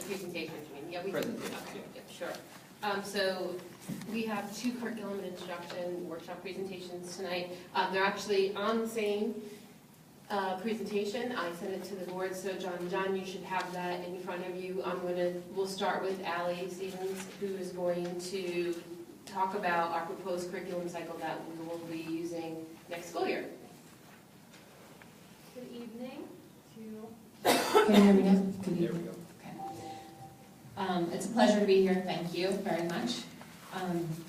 presentation, you mean? Yeah, we can. Presentation, Okay, yeah, sure. So we have 2 curriculum and instruction workshop presentations tonight. They're actually on the same presentation. I sent it to the board, so John, you should have that in front of you. We'll start with Allie Stevens, who is going to talk about our proposed curriculum cycle that we will be using next school year. Good evening to... Can you hear me now? Good There we evening. go. Okay. It's a pleasure to be here. Thank you very much.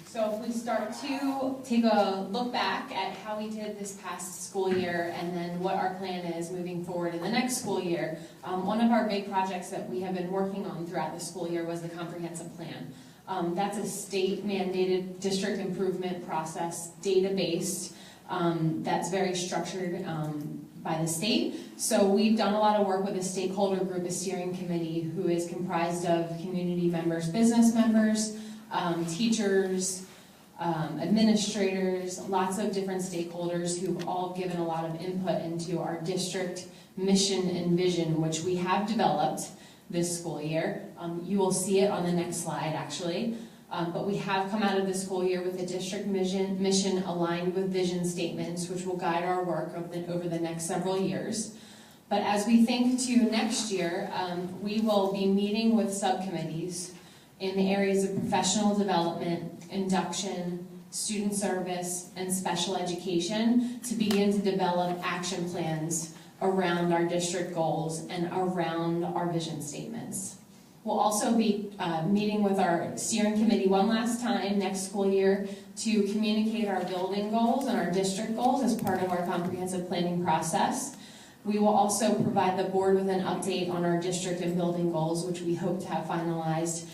So if we start to take a look back at how we did this past school year and then what our plan is moving forward in the next school year, one of our big projects that we have been working on throughout the school year was the comprehensive plan. That's a state-mandated district improvement process, data-based, that's very structured by the state. So we've done a lot of work with a stakeholder group, a steering committee, who is comprised of community members, business members, teachers, administrators, lots of different stakeholders who've all given a lot of input into our district mission and vision, which we have developed this school year. You will see it on the next slide, actually. But we have come out of the school year with a district mission aligned with vision statements, which will guide our work over the next several years. But as we think to next year, we will be meeting with subcommittees in the areas of professional development, induction, student service, and special education to begin to develop action plans around our district goals and around our vision statements. We'll also be meeting with our steering committee one last time next school year to communicate our building goals and our district goals as part of our comprehensive planning process. We will also provide the board with an update on our district and building goals, which we hope to have finalized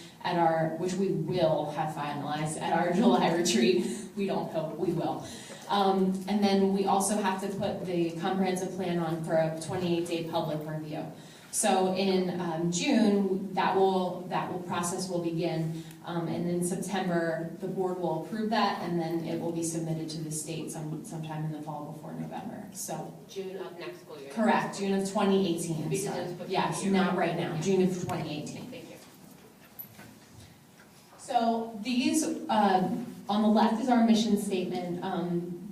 which we will have finalized at our July retreat. We don't hope, we will. And then we also have to put the comprehensive plan on for a 28-day public review. So in June, that process will begin, and in September, the board will approve that, and then it will be submitted to the state sometime in the fall before November. So June of next school year. correct, June of 2018. Because So, it's yes, year. not right now, June of 2018. Thank you. So these, on the left is our mission statement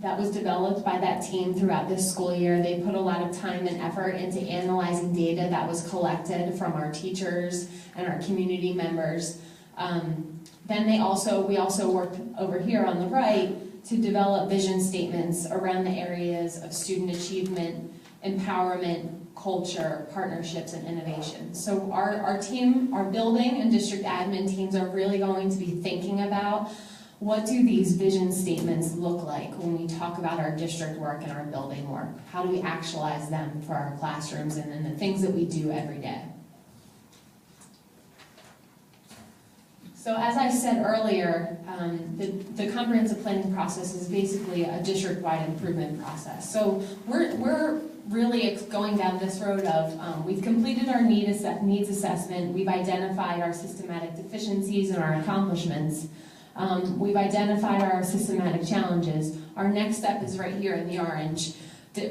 that was developed by that team throughout this school year. They put a lot of time and effort into analyzing data that was collected from our teachers and our community members. Then we also worked over here on the right to develop vision statements around the areas of student achievement, empowerment, culture, partnerships, and innovation. So our team, our building and district admin teams are really going to be thinking about what do these vision statements look like when we talk about our district work and our building work? How do we actualize them for our classrooms and then the things that we do every day? So as I said earlier, the comprehensive planning process is basically a district-wide improvement process. So we're really going down this road of we've completed our needs assessment, we've identified our systematic deficiencies and our accomplishments, we've identified our systematic challenges. Our next step is right here in the orange.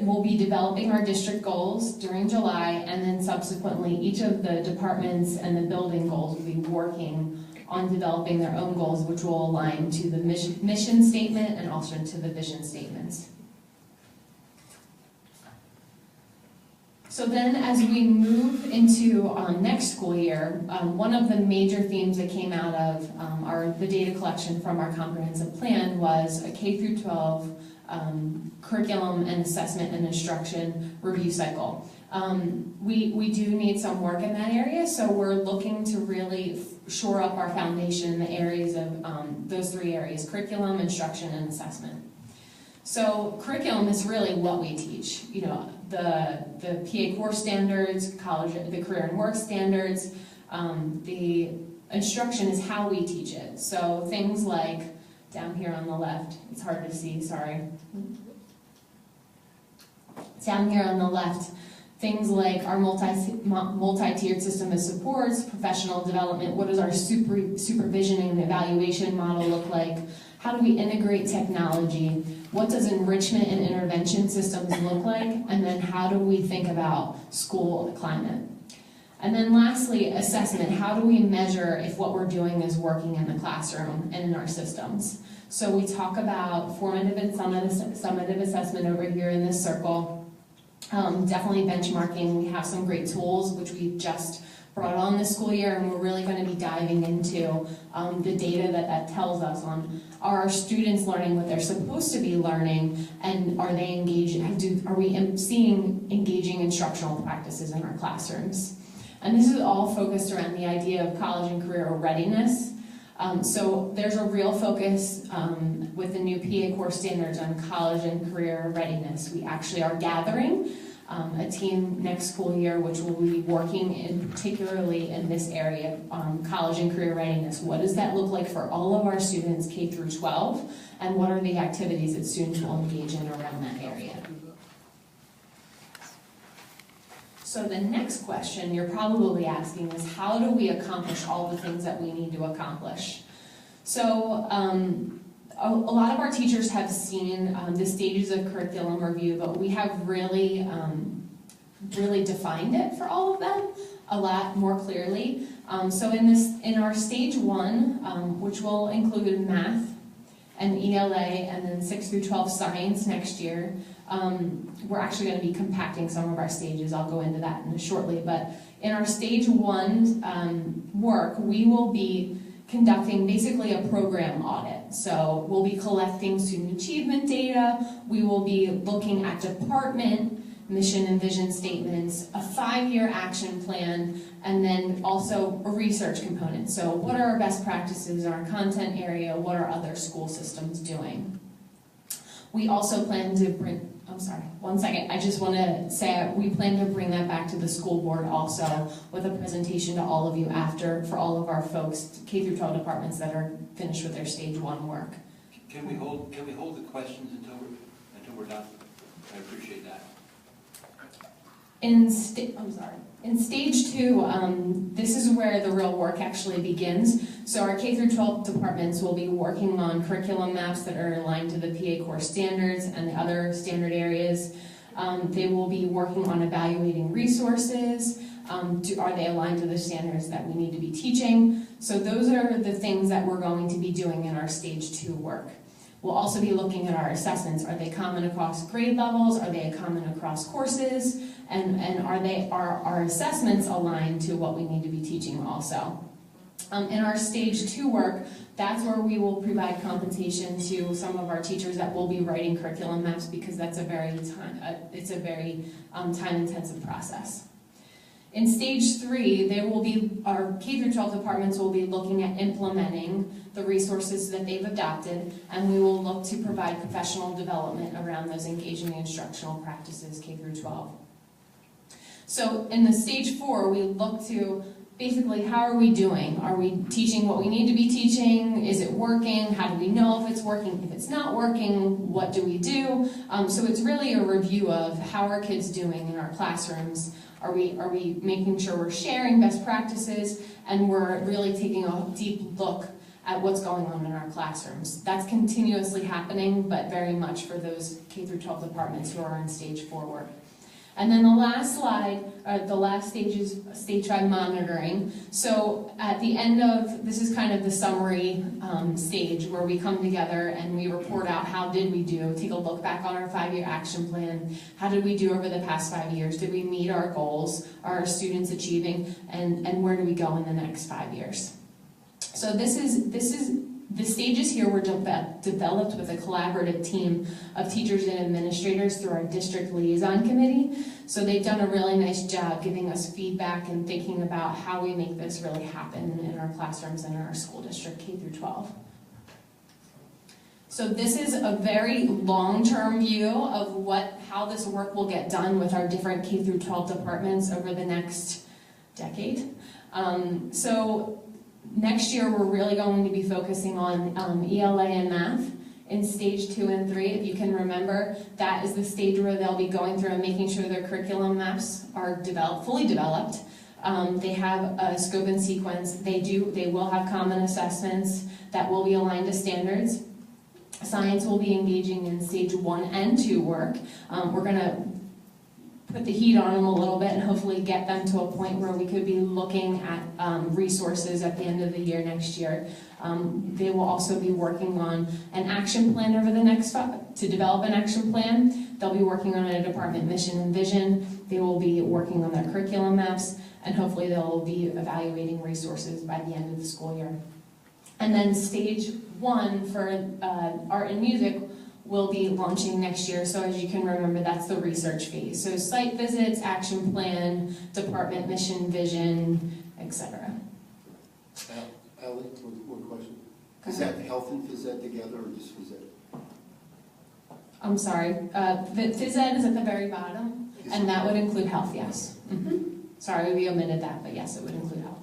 We'll be developing our district goals during July, and then subsequently each of the departments and the building goals will be working on developing their own goals, which will align to the mission statement and also to the vision statements. So then as we move into next school year, one of the major themes that came out of the data collection from our comprehensive plan was a K through 12 curriculum and assessment and instruction review cycle. We do need some work in that area, so we're looking to really shore up our foundation in the areas of those 3 areas: curriculum, instruction, and assessment. So curriculum is really what we teach. You know, the PA core standards, the career and work standards. The instruction is how we teach it. So things like down here on the left, it's hard to see, sorry. Down here on the left, things like our multi-tiered system of supports, professional development, what does our supervision and evaluation model look like? How do we integrate technology? What does enrichment and intervention systems look like? And then how do we think about school climate? And then lastly, assessment. How do we measure if what we're doing is working in the classroom and in our systems? So we talk about formative and summative assessment over here in this circle. Definitely benchmarking. We have some great tools which we've just brought on this school year, and we're really going to be diving into the data that tells us on, are our students learning what they're supposed to be learning, and are they engaging? Are we seeing engaging instructional practices in our classrooms? And this is all focused around the idea of college and career readiness. So there's a real focus with the new PA core standards on college and career readiness. We actually are gathering a team next school year which will be working particularly in this area, college and career readiness. What does that look like for all of our students K through 12, and what are the activities that students will engage in around that area? So the next question you're probably asking is, how do we accomplish all the things that we need to accomplish? So a lot of our teachers have seen the stages of curriculum review, but we have really defined it for all of them a lot more clearly. So in our stage 1, which will include math and ELA, and then 6 through 12 science next year, we're actually going to be compacting some of our stages. I'll go into that shortly. But in our stage 1 work, we will be conducting basically a program audit. So we'll be collecting student achievement data. We will be looking at department mission and vision statements, a 5-year action plan, and then also a research component. So what are our best practices in our content area? What are other school systems doing? We also plan to bring, one second. I just want to say we plan to bring that back to the school board also with a presentation to all of you after, for all of our folks, K through 12 departments that are finished with their stage 1 work. Can we hold the questions until we're done? I appreciate that. In stage 2, this is where the real work actually begins. So our K through 12 departments will be working on curriculum maps that are aligned to the PA core standards and the other standard areas. They will be working on evaluating resources. Are they aligned to the standards that we need to be teaching? So those are the things that we're going to be doing in our stage 2 work. We'll also be looking at our assessments. Are they common across grade levels? Are they common across courses? And are our assessments aligned to what we need to be teaching also? In our stage 2 work, that's where we will provide compensation to some of our teachers that will be writing curriculum maps, because that's a very time-intensive process. In stage 3, our K through 12 departments will be looking at implementing the resources that they've adopted, and we will look to provide professional development around those engaging instructional practices K through 12. So in the stage 4, we look to basically, how are we doing? Are we teaching what we need to be teaching? Is it working? How do we know if it's working? If it's not working, what do we do? So it's really a review of how are kids doing in our classrooms. Are we making sure we're sharing best practices, and we're really taking a deep look at what's going on in our classrooms. That's continuously happening, but very much for those K through 12 departments who are in stage 4 work. And then the last slide, the last stage is stage 5 monitoring. So at the end of, this is kind of the summary stage where we come together and we report out how did we do, take a look back on our 5-year action plan, how did we do over the past 5 years, did we meet our goals, are our students achieving, and where do we go in the next 5 years. So the stages here were developed with a collaborative team of teachers and administrators through our district liaison committee. So they've done a really nice job giving us feedback and thinking about how we make this really happen in our classrooms and in our school district K through 12. So this is a very long-term view of how this work will get done with our different K through 12 departments over the next decade. Next year, we're really going to be focusing on ELA and math in stage 2 and 3. If you can remember, that is the stage where they'll be going through and making sure their curriculum maps are fully developed. They have a scope and sequence. They will have common assessments that will be aligned to standards. Science will be engaging in stage 1 and 2 work. We're going to put the heat on them a little bit and hopefully get them to a point where we could be looking at resources at the end of the year next year. They will also be working on an action plan over the next, to develop an action plan. They'll be working on a department mission and vision. They will be working on their curriculum maps, and hopefully they'll be evaluating resources by the end of the school year. And then stage 1 for art and music will be launching next year. So as you can remember, that's the research phase. So site visits, action plan, department mission, vision, etc. Ally, one question. Is that health and phys ed together or just phys ed? I'm sorry, phys ed is at the very bottom, and that would include health, yes. Sorry, we omitted that, but yes, it would include health.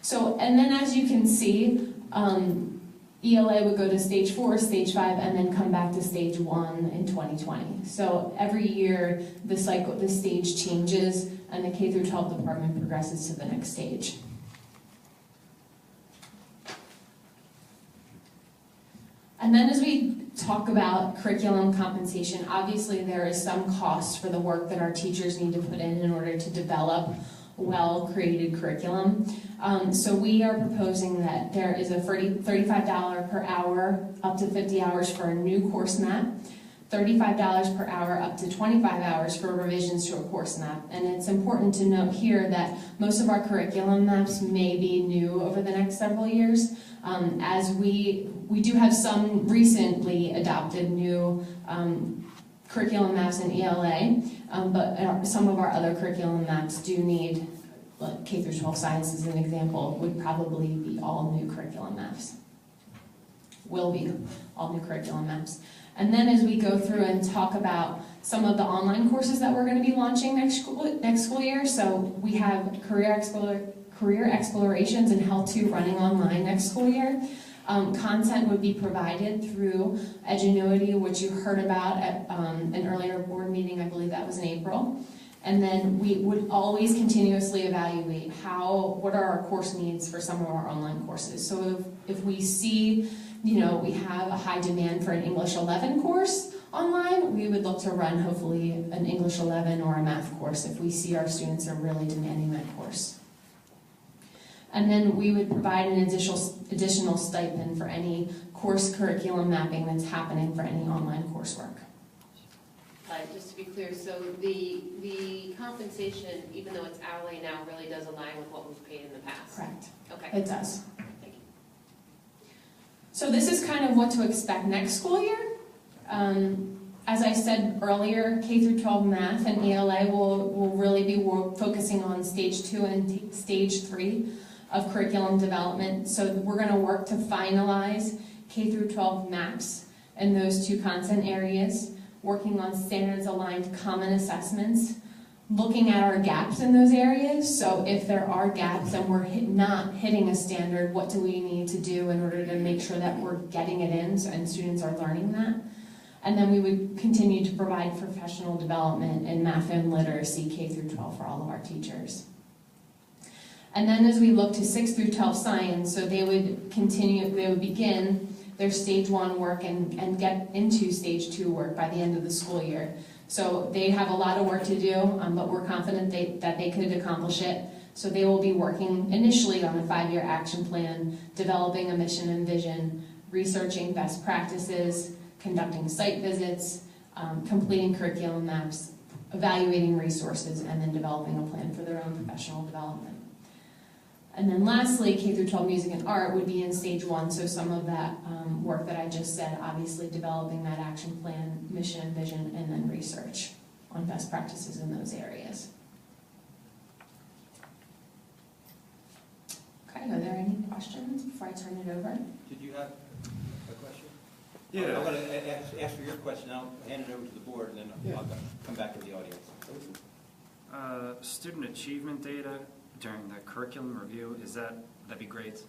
So, and then as you can see, ELA would go to stage 4, stage 5, and then come back to stage 1 in 2020. So every year, the stage changes, and the K through 12 department progresses to the next stage. And then as we talk about curriculum compensation, obviously there is some cost for the work that our teachers need to put in order to develop well-created curriculum. So we are proposing that there is a $35 per hour up to 50 hours for a new course map, $35 per hour up to 25 hours for revisions to a course map. And it's important to note here that most of our curriculum maps may be new over the next several years, as we do have some recently adopted new curriculum maps in ELA, but some of our other curriculum maps do need, like K through 12 science as an example, would probably be all new curriculum maps. Will be all new curriculum maps. And then as we go through and talk about some of the online courses that we're going to be launching next school year, so we have career explorations and Health 2 running online next school year. Content would be provided through Edgenuity, which you heard about at an earlier board meeting, I believe that was in April. And then we would always continuously evaluate what are our course needs for some of our online courses. So if we see, we have a high demand for an English 11 course online, we would look to run hopefully an English 11 or a math course if we see our students are really demanding that course. And then we would provide an additional stipend for any course curriculum mapping that's happening for any online coursework. Just to be clear, so the compensation, even though it's hourly now, really does align with what we've paid in the past? Correct. Okay. It does. Thank you. So this is kind of what to expect next school year. As I said earlier, K through 12 math and ELA will really be focusing on stage 2 and stage 3 of curriculum development. So we're going to work to finalize K through 12 maps in those 2 content areas, working on standards aligned common assessments, looking at our gaps in those areas. So if there are gaps and we're not hitting a standard, what do we need to do in order to make sure that we're getting it in and students are learning that? And then we would continue to provide professional development in math and literacy K through 12 for all of our teachers. And then as we look to 6 through 12 science, so they would begin their stage 1 work and get into stage 2 work by the end of the school year. So they have a lot of work to do, but we're confident that they could accomplish it. So they will be working initially on a 5-year action plan, developing a mission and vision, researching best practices, conducting site visits, completing curriculum maps, evaluating resources, and then developing a plan for their own professional development. And then lastly, K through 12 music and art would be in stage 1, so some of that work that I just said, obviously developing that action plan, mission and vision, and then research on best practices in those areas. Okay, are there any questions before I turn it over? Did you have a question? Yeah. I'm going to ask for your question, I'll hand it over to the board, and then I'll come back to the audience. Student achievement data during the curriculum review, that'd be grades?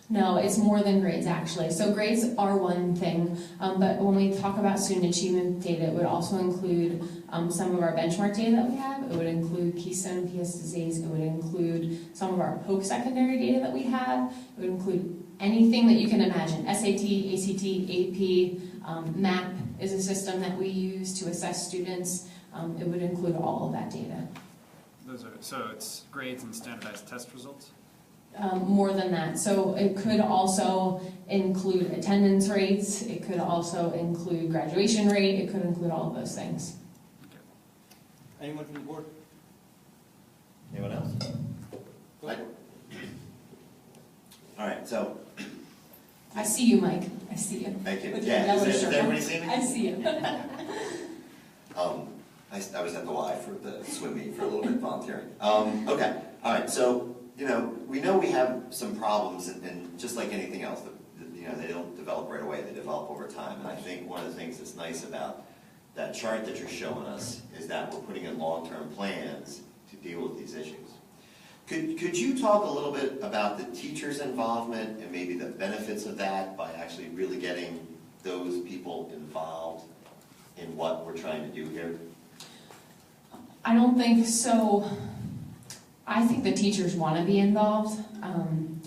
No, it's more than grades actually. So grades are one thing, but when we talk about student achievement data, it would also include some of our benchmark data that we have. It would include Keystone PSSAs. It would include some of our post-secondary data that we have. It would include anything that you can imagine. SAT, ACT, AP, MAP is a system that we use to assess students. it would include all of that data. So it's grades and standardized test results? More than that. So it could also include attendance rates, it could also include graduation rate, it could include all of those things. Anyone from the board? Anyone else? Go for it. All right, so, I see you, Mike, I see you. thank you. With your Yeah, yellow does shirt. everybody see me? I see you. I was at the Y for the swim meet for a little bit volunteering. Okay, all right, so, we know we have some problems, and just like anything else, they don't develop right away, they develop over time. And I think one of the things that's nice about that chart that you're showing us is that we're putting in long-term plans to deal with these issues. Could you talk a little bit about the teachers' involvement and maybe the benefits of that by actually really getting those people involved in what we're trying to do here? I don't think so. I think the teachers want to be involved, and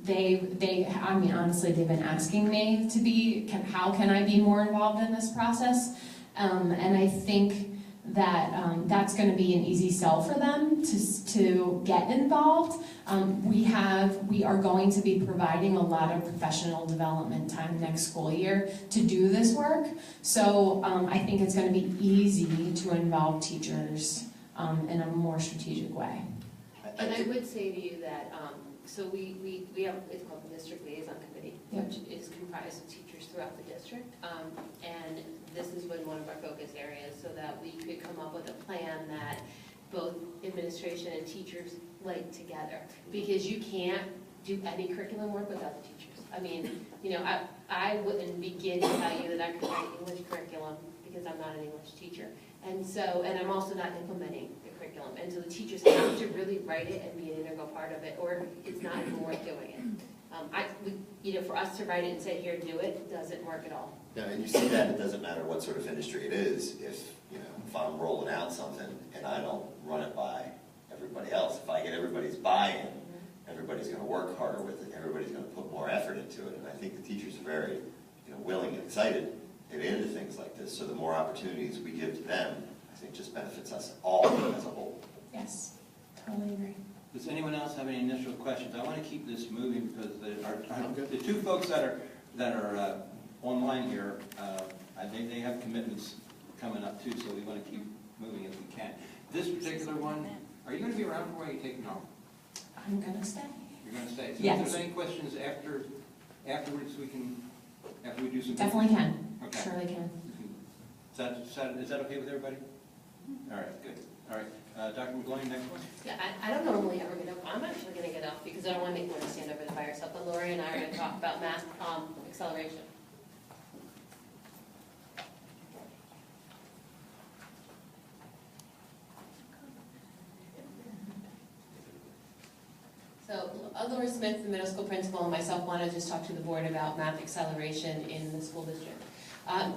I mean, honestly, they've been asking me to be, how can I be more involved in this process? And I think that that's going to be an easy sell for them to get involved. We are going to be providing a lot of professional development time next school year to do this work. So I think it's going to be easy to involve teachers in a more strategic way. And I would say to you that, so we have, it's called the District Liaison Committee, Yep. which is comprised of teachers throughout the district. And this has been one of our focus areas so that we could come up with a plan that both administration and teachers like together. Because you can't do any curriculum work without the teachers. I mean, I wouldn't begin to tell you that I could write English curriculum because I'm not an English teacher. And I'm also not implementing the curriculum. And so the teachers have to really write it and be an integral part of it, or it's not even worth doing it. For us to write it and say, here, do it, doesn't work at all. Yeah, and you see that it doesn't matter what sort of industry it is, if I'm rolling out something and I don't run it by everybody else, if I get everybody's buy-in, everybody's going to work harder with it, everybody's going to put more effort into it, and I think the teachers are very willing and excited to get into things like this, so the more opportunities we give to them, I think just benefits us all as a whole. Yes, totally agree. Does anyone else have any initial questions? I want to keep this moving because the two folks that are online here, they have commitments coming up too, so we want to keep moving if we can. This particular one, are you going to be around for while you're taking off? I'm going to stay. You're going to stay? So Yes. if there's any questions afterwards, after we do some... Definitely can. Okay. Surely can. Is that okay with everybody? All right, good. All right, Dr. McGloin, next one. Yeah, I don't normally ever get up. I'm actually going to get up because I don't want to make Lori stand over there by herself. But Lori and I are going to talk about math acceleration. So Lori Smith, the middle school principal, and myself want to just talk to the board about math acceleration in the school district.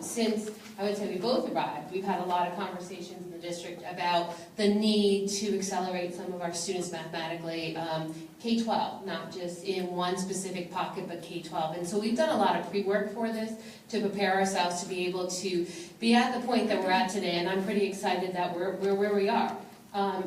Since, I would say we both arrived, we've had a lot of conversations in the district about the need to accelerate some of our students mathematically, K-12, not just in one specific pocket, but K-12. And so we've done a lot of pre-work for this to prepare ourselves to be able to be at the point that we're at today, and I'm pretty excited that we're where we are.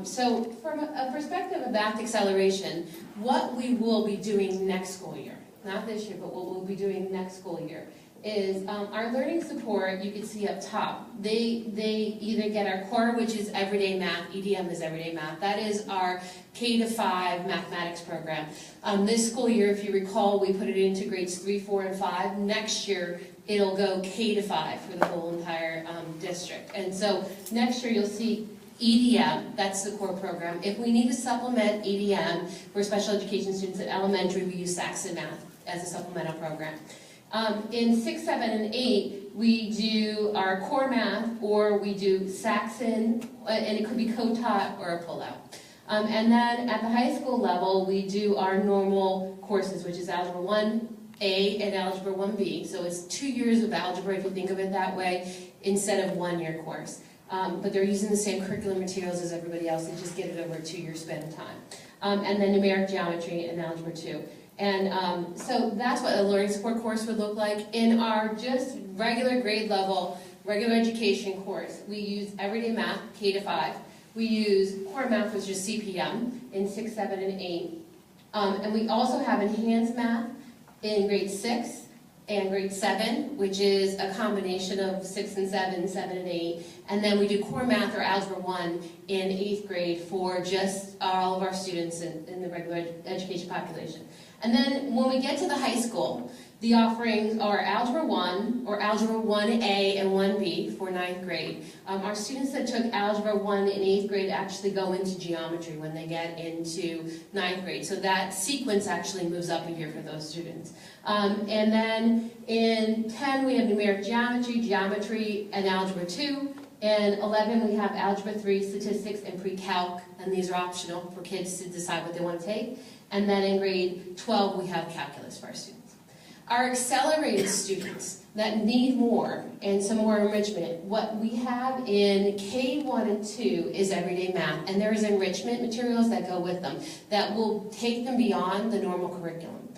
So from a perspective of math acceleration, what we will be doing next school year, not this year, but what we'll be doing next school year, is our learning support, you can see up top, they either get our core, which is everyday math, EDM is everyday math, that is our K-5 mathematics program. This school year, if you recall, we put it into grades 3, 4, and 5. Next year, it'll go K-5 for the whole entire district. And so next year you'll see EDM, that's the core program. If we need to supplement EDM for special education students at elementary, we use Saxon Math as a supplemental program. In 6, 7, and 8, we do our core math, or we do Saxon, and it could be co-taught or a pullout. And then at the high school level, we do our normal courses, which is Algebra 1A and Algebra 1B. So it's 2 years of algebra, if you think of it that way, instead of 1-year course. But they're using the same curriculum materials as everybody else, they just get it over a 2-year span of time. And then numeric geometry and Algebra 2. And so that's what a learning support course would look like. In our just regular grade level regular education course, we use everyday math, K to 5. We use core math, which is CPM, in 6, 7, and 8. And we also have enhanced math in grade 6 and grade 7, which is a combination of 6 and 7, 7 and 8. And then we do core math or algebra 1 in 8th grade for just all of our students in the regular education population. And then when we get to the high school, the offerings are Algebra 1, or Algebra 1A and 1B for 9th grade. Our students that took Algebra 1 in 8th grade actually go into geometry when they get into 9th grade. So that sequence actually moves up a year for those students. And then in 10 we have numeric geometry, geometry, and Algebra 2. In 11 we have Algebra 3, statistics, and pre-calc, and these are optional for kids to decide what they want to take. And then in grade 12 we have calculus for our students. Our accelerated students that need more and some more enrichment, what we have in K1 and 2 is everyday math, and there is enrichment materials that go with them that will take them beyond the normal curriculum.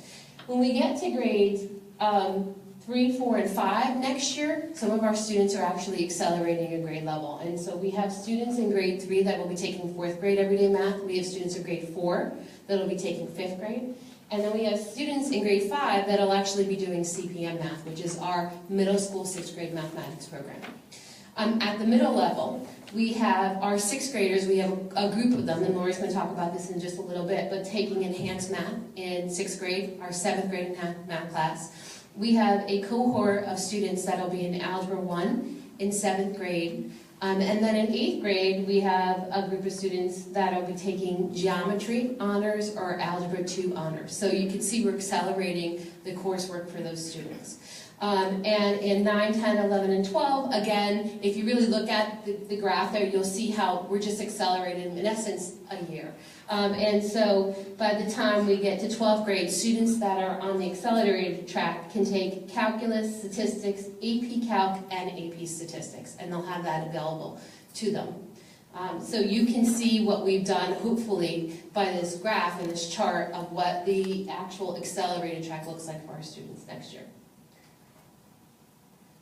When we get to grades 3, 4, and 5 next year, some of our students are actually accelerating a grade level, and so we have students in grade 3 that will be taking 4th grade everyday math. We have students in grade 4 that will be taking 5th grade. And then we have students in grade 5 that will actually be doing CPM math, which is our middle school 6th grade mathematics program. At the middle level, we have our 6th graders. We have a group of them, and Lori's going to talk about this in just a little bit, but taking enhanced math in 6th grade, our 7th grade math class. We have a cohort of students that will be in Algebra 1 in 7th grade. And then in 8th grade, we have a group of students that will be taking geometry honors or algebra 2 honors. So you can see we're accelerating the coursework for those students. And in 9, 10, 11, and 12, again, if you really look at the graph there, you'll see how we're just accelerating, in essence, a year. And so by the time we get to 12th grade, students that are on the accelerated track can take calculus, statistics, AP Calc, and AP Statistics, and they'll have that available to them. So you can see what we've done, hopefully, by this graph and this chart of what the actual accelerated track looks like for our students next year.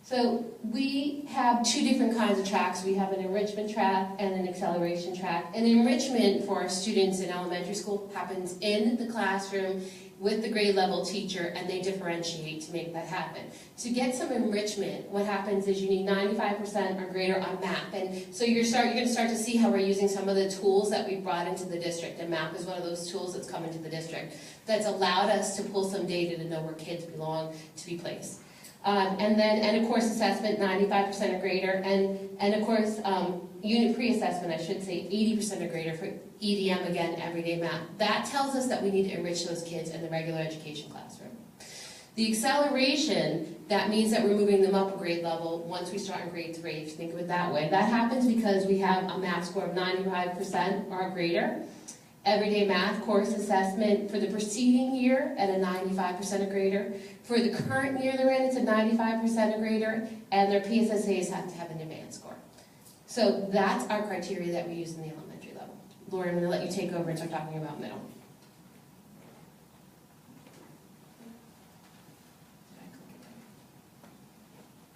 So we have 2 different kinds of tracks. We have an enrichment track and an acceleration track. And enrichment for our students in elementary school happens in the classroom with the grade level teacher, and they differentiate to make that happen. To get some enrichment, what happens is you need 95% or greater on MAP. And so you're going to start to see how we're using some of the tools that we brought into the district. And MAP is one of those tools that's come into the district that's allowed us to pull some data to know where kids belong to be placed. And of course assessment, 95% or greater, and of course unit pre-assessment, I should say 80% or greater for EDM, again, everyday math. That tells us that we need to enrich those kids in the regular education classroom. The acceleration, that means that we're moving them up a grade level once we start in grade 3, if you think of it that way. That happens because we have a math score of 95% or greater. Everyday math course assessment for the preceding year at a 95% or greater. For the current year they're in, it's a 95% or greater, and their PSSAs have to have an advanced score. So that's our criteria that we use in the elementary level. Lori, I'm going to let you take over and start talking about middle.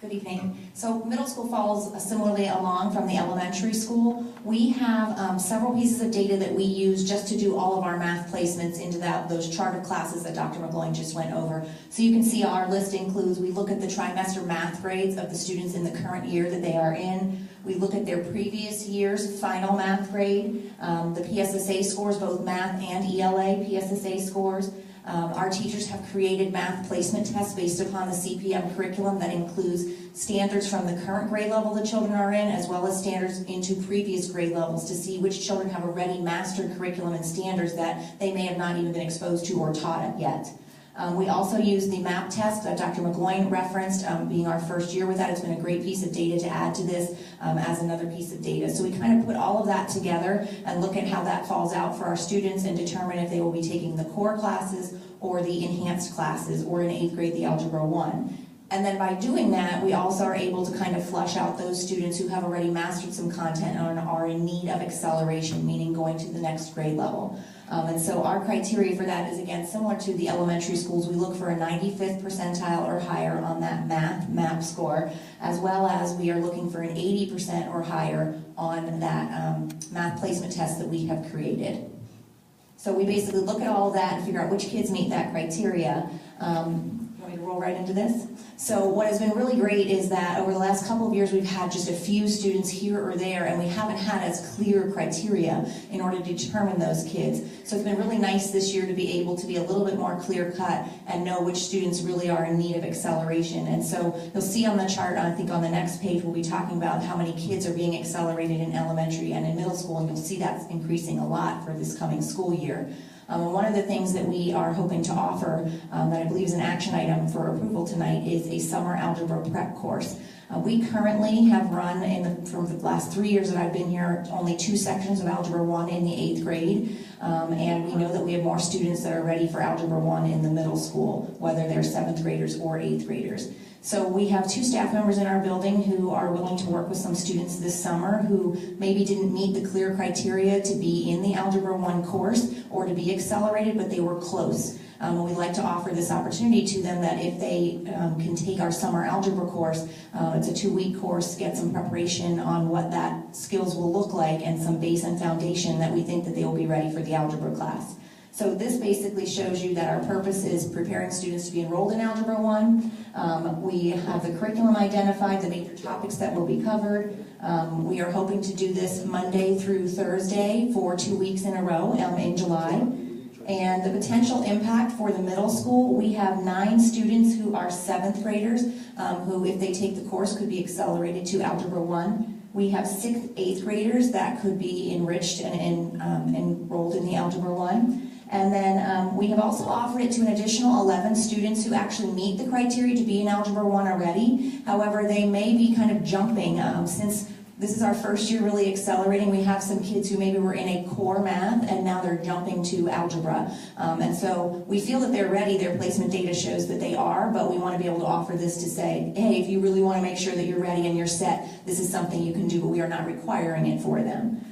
Good evening. So middle school follows similarly along from the elementary school. We have several pieces of data that we use just to do all of our math placements into those chartered classes that Dr. McGloin just went over. So you can see our list includes, we look at the trimester math grades of the students in the current year that they are in. We look at their previous year's final math grade, the PSSA scores, both math and ELA PSSA scores. Our teachers have created math placement tests based upon the CPM curriculum that includes standards from the current grade level the children are in, as well as standards into previous grade levels to see which children have already mastered curriculum and standards that they may have not even been exposed to or taught it yet. We also use the MAP test that Dr. McGloin referenced, being our first year with that. It's been a great piece of data to add to this as another piece of data. So we kind of put all of that together and look at how that falls out for our students and determine if they will be taking the core classes or the enhanced classes, or in 8th grade, the Algebra 1. And then by doing that, we also are able to kind of flush out those students who have already mastered some content and are in need of acceleration, meaning going to the next grade level. And so our criteria for that is, again, similar to the elementary schools. We look for a 95th percentile or higher on that math MAP score, as well as we are looking for an 80% or higher on that math placement test that we have created. So we basically look at all of that and figure out which kids meet that criteria. You want me to roll right into this? So what has been really great is that over the last couple of years, we've had just a few students here or there, and we haven't had as clear criteria in order to determine those kids. So it's been really nice this year to be able to be a little bit more clear-cut and know which students really are in need of acceleration. And so you'll see on the chart, I think on the next page, we'll be talking about how many kids are being accelerated in elementary and in middle school, and you'll see that's increasing a lot for this coming school year. One of the things that we are hoping to offer that I believe is an action item for approval tonight is a summer algebra prep course. We currently have run, from the last 3 years that I've been here, only 2 sections of Algebra 1 in the 8th grade. And we know that we have more students that are ready for Algebra 1 in the middle school, whether they're 7th graders or 8th graders. So we have 2 staff members in our building who are willing to work with some students this summer who maybe didn't meet the clear criteria to be in the Algebra 1 course or to be accelerated, but they were close. We'd like to offer this opportunity to them that if they can take our summer algebra course, it's a 2-week course, get some preparation on what that skills will look like and some base and foundation that we think that they will be ready for the algebra class. So this basically shows you that our purpose is preparing students to be enrolled in Algebra 1. We have the curriculum identified, the major topics that will be covered. We are hoping to do this Monday through Thursday for 2 weeks in a row in July. And the potential impact for the middle school, we have 9 students who are 7th graders who, if they take the course, could be accelerated to Algebra 1. We have 6th, 8th graders that could be enriched and enrolled in the Algebra 1. And then we have also offered it to an additional 11 students who actually meet the criteria to be in Algebra 1 already. However, they may be kind of jumping since this is our first year really accelerating. We have some kids who maybe were in a core math and now they're jumping to algebra. And so we feel that they're ready. Their placement data shows that they are, but we want to be able to offer this to say, hey, if you really want to make sure that you're ready and you're set, this is something you can do, but we are not requiring it for them.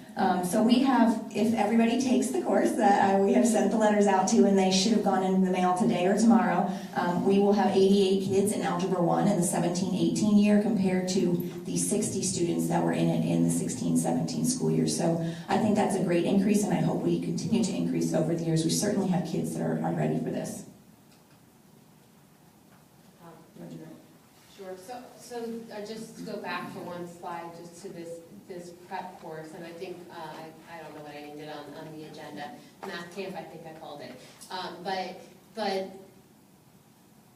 So we have, if everybody takes the course that we have sent the letters out to, and they should have gone in the mail today or tomorrow, we will have 88 kids in Algebra 1 in the 17-18 year compared to the 60 students that were in it in the 16-17 school year. So I think that's a great increase, and I hope we continue to increase over the years. We certainly have kids that are ready for this. Sure. So just to go back for one slide, just to this prep course, and I think, I don't know what I did on the agenda, math camp, I think I called it. But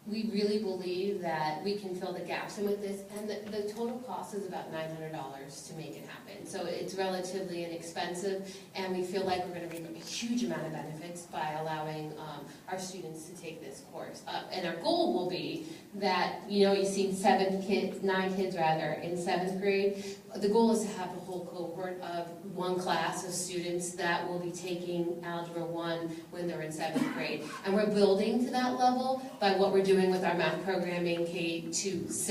we really believe that we can fill the gaps in with this, and the total cost is about $900 to make it happen. So it's relatively inexpensive, and we feel like we're going to reap a huge amount of benefits by allowing our students to take this course. And our goal will be that, you see 9 kids in 7th grade. The goal is to have a whole cohort of one class of students that will be taking Algebra 1 when they're in 7th grade. And we're building to that level by what we're doing with our math programming K-6,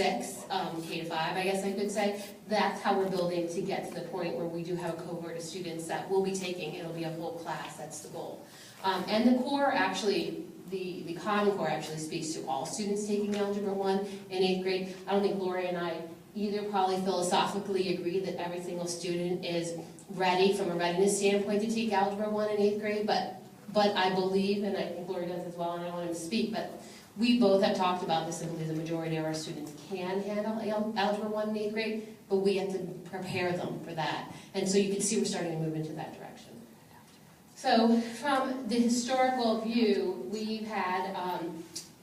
K-5, I guess I could say. That's how we're building to get to the point where we do have a cohort of students that will be taking, it'll be a whole class, that's the goal. And the core actually, the Common Core actually speaks to all students taking Algebra 1 in 8th grade. I don't think Gloria and I either probably philosophically agree that every single student is ready from a readiness standpoint to take Algebra 1 in 8th grade, but I believe, and I think Gloria does as well, and I don't want him to speak, but we both have talked about this and believe the majority of our students can handle Algebra 1 in 8th grade, but we have to prepare them for that. And so you can see we're starting to move into that direction. So from the historical view, we've had,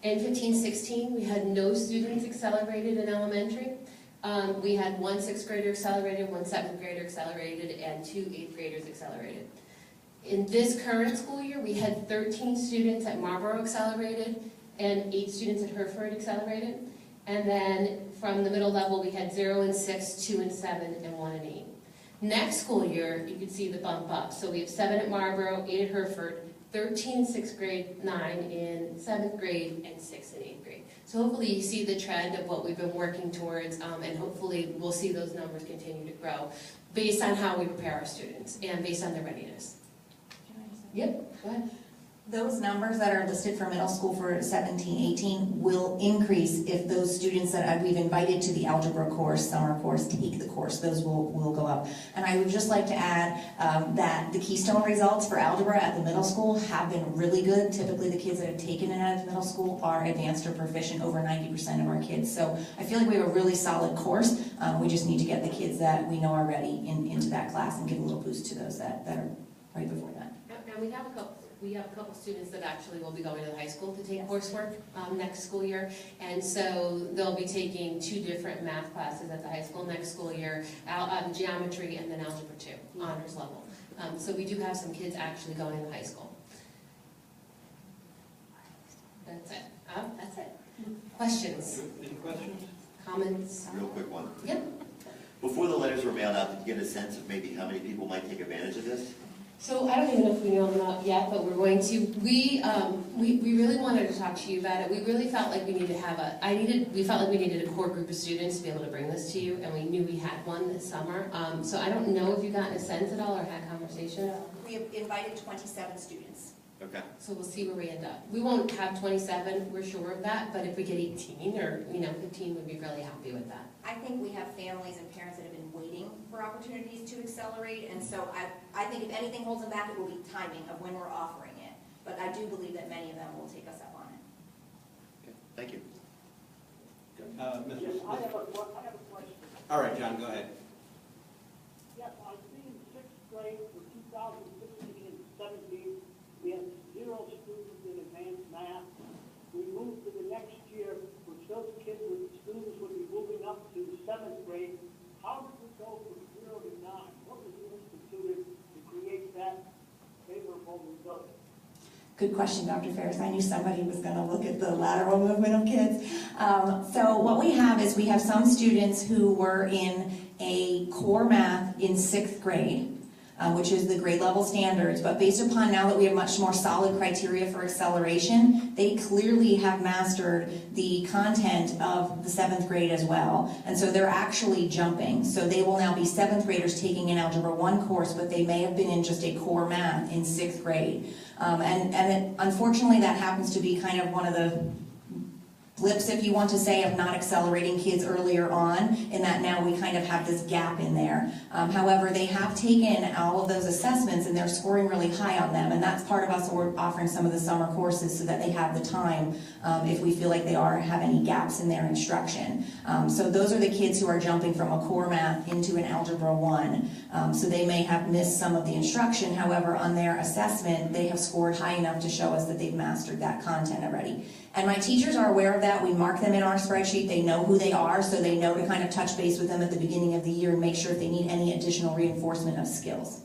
in 15-16, we had no students accelerated in elementary. We had 1 6th grader accelerated, 1 7th grader accelerated, and 2 8th graders accelerated. In this current school year, we had 13 students at Marlboro accelerated, and 8 students at Hereford accelerated. And then from the middle level, we had 0 and 6, 2 and 7, and 1 and 8. Next school year, you can see the bump up. So we have 7 at Marlboro, 8 at Hereford, 13 in 6th grade, 9 in 7th grade, and 6 in 8th grade. So hopefully you see the trend of what we've been working towards, and hopefully we'll see those numbers continue to grow based on how we prepare our students and based on their readiness. Yep, go ahead. Those numbers that are listed for middle school for 17, 18 will increase if those students that we've invited to the algebra course, summer course, take the course. Those will go up. And I would just like to add that the Keystone results for algebra at the middle school have been really good. Typically the kids that have taken it at the middle school are advanced or proficient, over 90% of our kids. So I feel like we have a really solid course. We just need to get the kids that we know are ready into that class and give a little boost to those that are right before that. And we have a couple students that actually will be going to the high school to take coursework next school year. And so they'll be taking 2 different math classes at the high school next school year, geometry and then algebra 2, honors level. So we do have some kids actually going to high school. That's it. That's it. Questions? Any questions? Comments? Real quick one. Yep. Before the letters were mailed out, did you get a sense of maybe how many people might take advantage of this? So I don't even know if we know them out yet, but we're going to. We really wanted to talk to you about it. We really felt like we needed to have we felt like we needed a core group of students to be able to bring this to you, and we knew we had one this summer. So I don't know if you've gotten a sense at all or had conversation. We have invited 27 students. Okay. So we'll see where we end up. We won't have 27, we're sure of that, but if we get 18 or 15, we'd be really happy with that. I think we have families and parents that have been waiting for opportunities to accelerate, and so I think if anything holds them back, it will be timing of when we're offering it. But I do believe that many of them will take us up on it. Okay. Thank you. Mr. Yes, I Smith. have a question. All right, John, go ahead. Yes, I see in 6th grade for 2016 and 17, we have 0 students in advanced math. We move to the next year, which those students would be moving up to 7th grade. How did we go from 0 to 9? What was instituted to create that favorable result? Good question, Dr. Ferris. I knew somebody was going to look at the lateral movement of kids. So what we have is we have some students who were in a core math in 6th grade, which is the grade level standards, but based upon now that we have much more solid criteria for acceleration, they clearly have mastered the content of the 7th grade as well. And so they're actually jumping. So they will now be 7th graders taking an Algebra 1 course, but they may have been in just a core math in 6th grade. Unfortunately, that happens to be kind of one of the blips, if you want to say, of not accelerating kids earlier on, in that now we kind of have this gap in there. However, they have taken all of those assessments and they're scoring really high on them, and that's part of us offering some of the summer courses so that they have the time if we feel like they have any gaps in their instruction. So those are the kids who are jumping from a core math into an Algebra 1. So they may have missed some of the instruction, however, on their assessment, they have scored high enough to show us that they've mastered that content already. And my teachers are aware of that. We mark them in our spreadsheet. They know who they are, so they know to kind of touch base with them at the beginning of the year and make sure if they need any additional reinforcement of skills.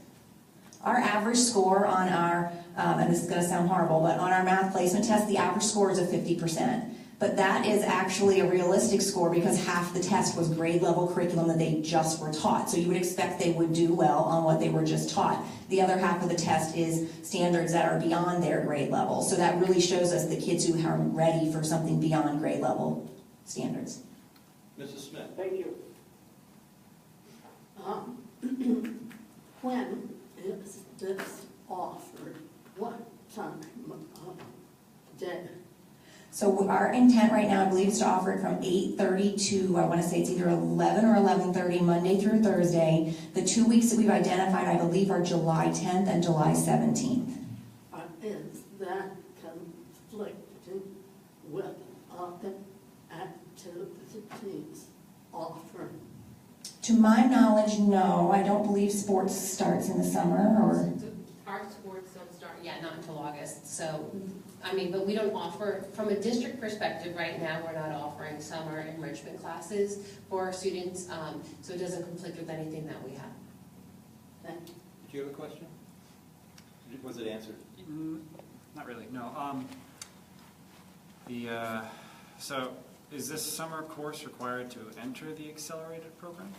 Our average score on our, and this is going to sound horrible, but on our math placement test, the average score is a 50%. But that is actually a realistic score because half the test was grade level curriculum that they just were taught. So you would expect they would do well on what they were just taught. The other half of the test is standards that are beyond their grade level. So that really shows us the kids who are ready for something beyond grade level standards. Mrs. Smith. Thank you. When is this offered? What time of day? So our intent right now, I believe, is to offer it from 8:30 to, I want to say it's either 11 or 11:30, Monday through Thursday. The 2 weeks that we've identified, I believe, are July 10th and July 17th. Is that conflicting with other activities offered? To my knowledge, no. I don't believe sports starts in the summer, or... Our sports don't start, not until August. So, but we don't offer, from a district perspective right now, we're not offering summer enrichment classes for our students, so it doesn't conflict with anything that we have. Did you have a question? Was it answered? Not really, no. So is this summer course required to enter the accelerated program?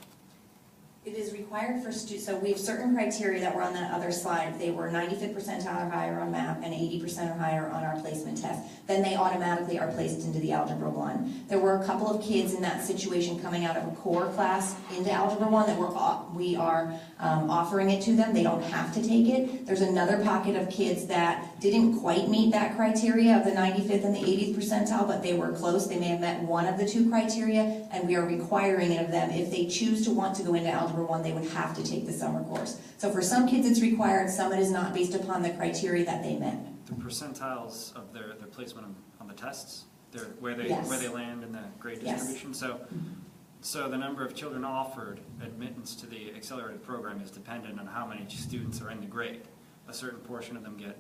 It is required for so we have certain criteria that were on that other slide. If they were 95th percentile or higher on MAP and 80% or higher on our placement test, then they automatically are placed into the Algebra 1. There were a couple of kids in that situation coming out of a core class into Algebra 1 that we are offering it to them. They don't have to take it. There's another pocket of kids that didn't quite meet that criteria of the 95th and the 80th percentile, but they were close. They may have met one of the two criteria, and we are requiring it of them. If they choose to want to go into Algebra 1, they would have to take the summer course. So for some kids it's required, some it is not, based upon the criteria that they met. The percentiles of their placement on the tests, where they Yes. where they land in the grade Yes. distribution. So the number of children offered admittance to the accelerated program is dependent on how many students are in the grade. A certain portion of them get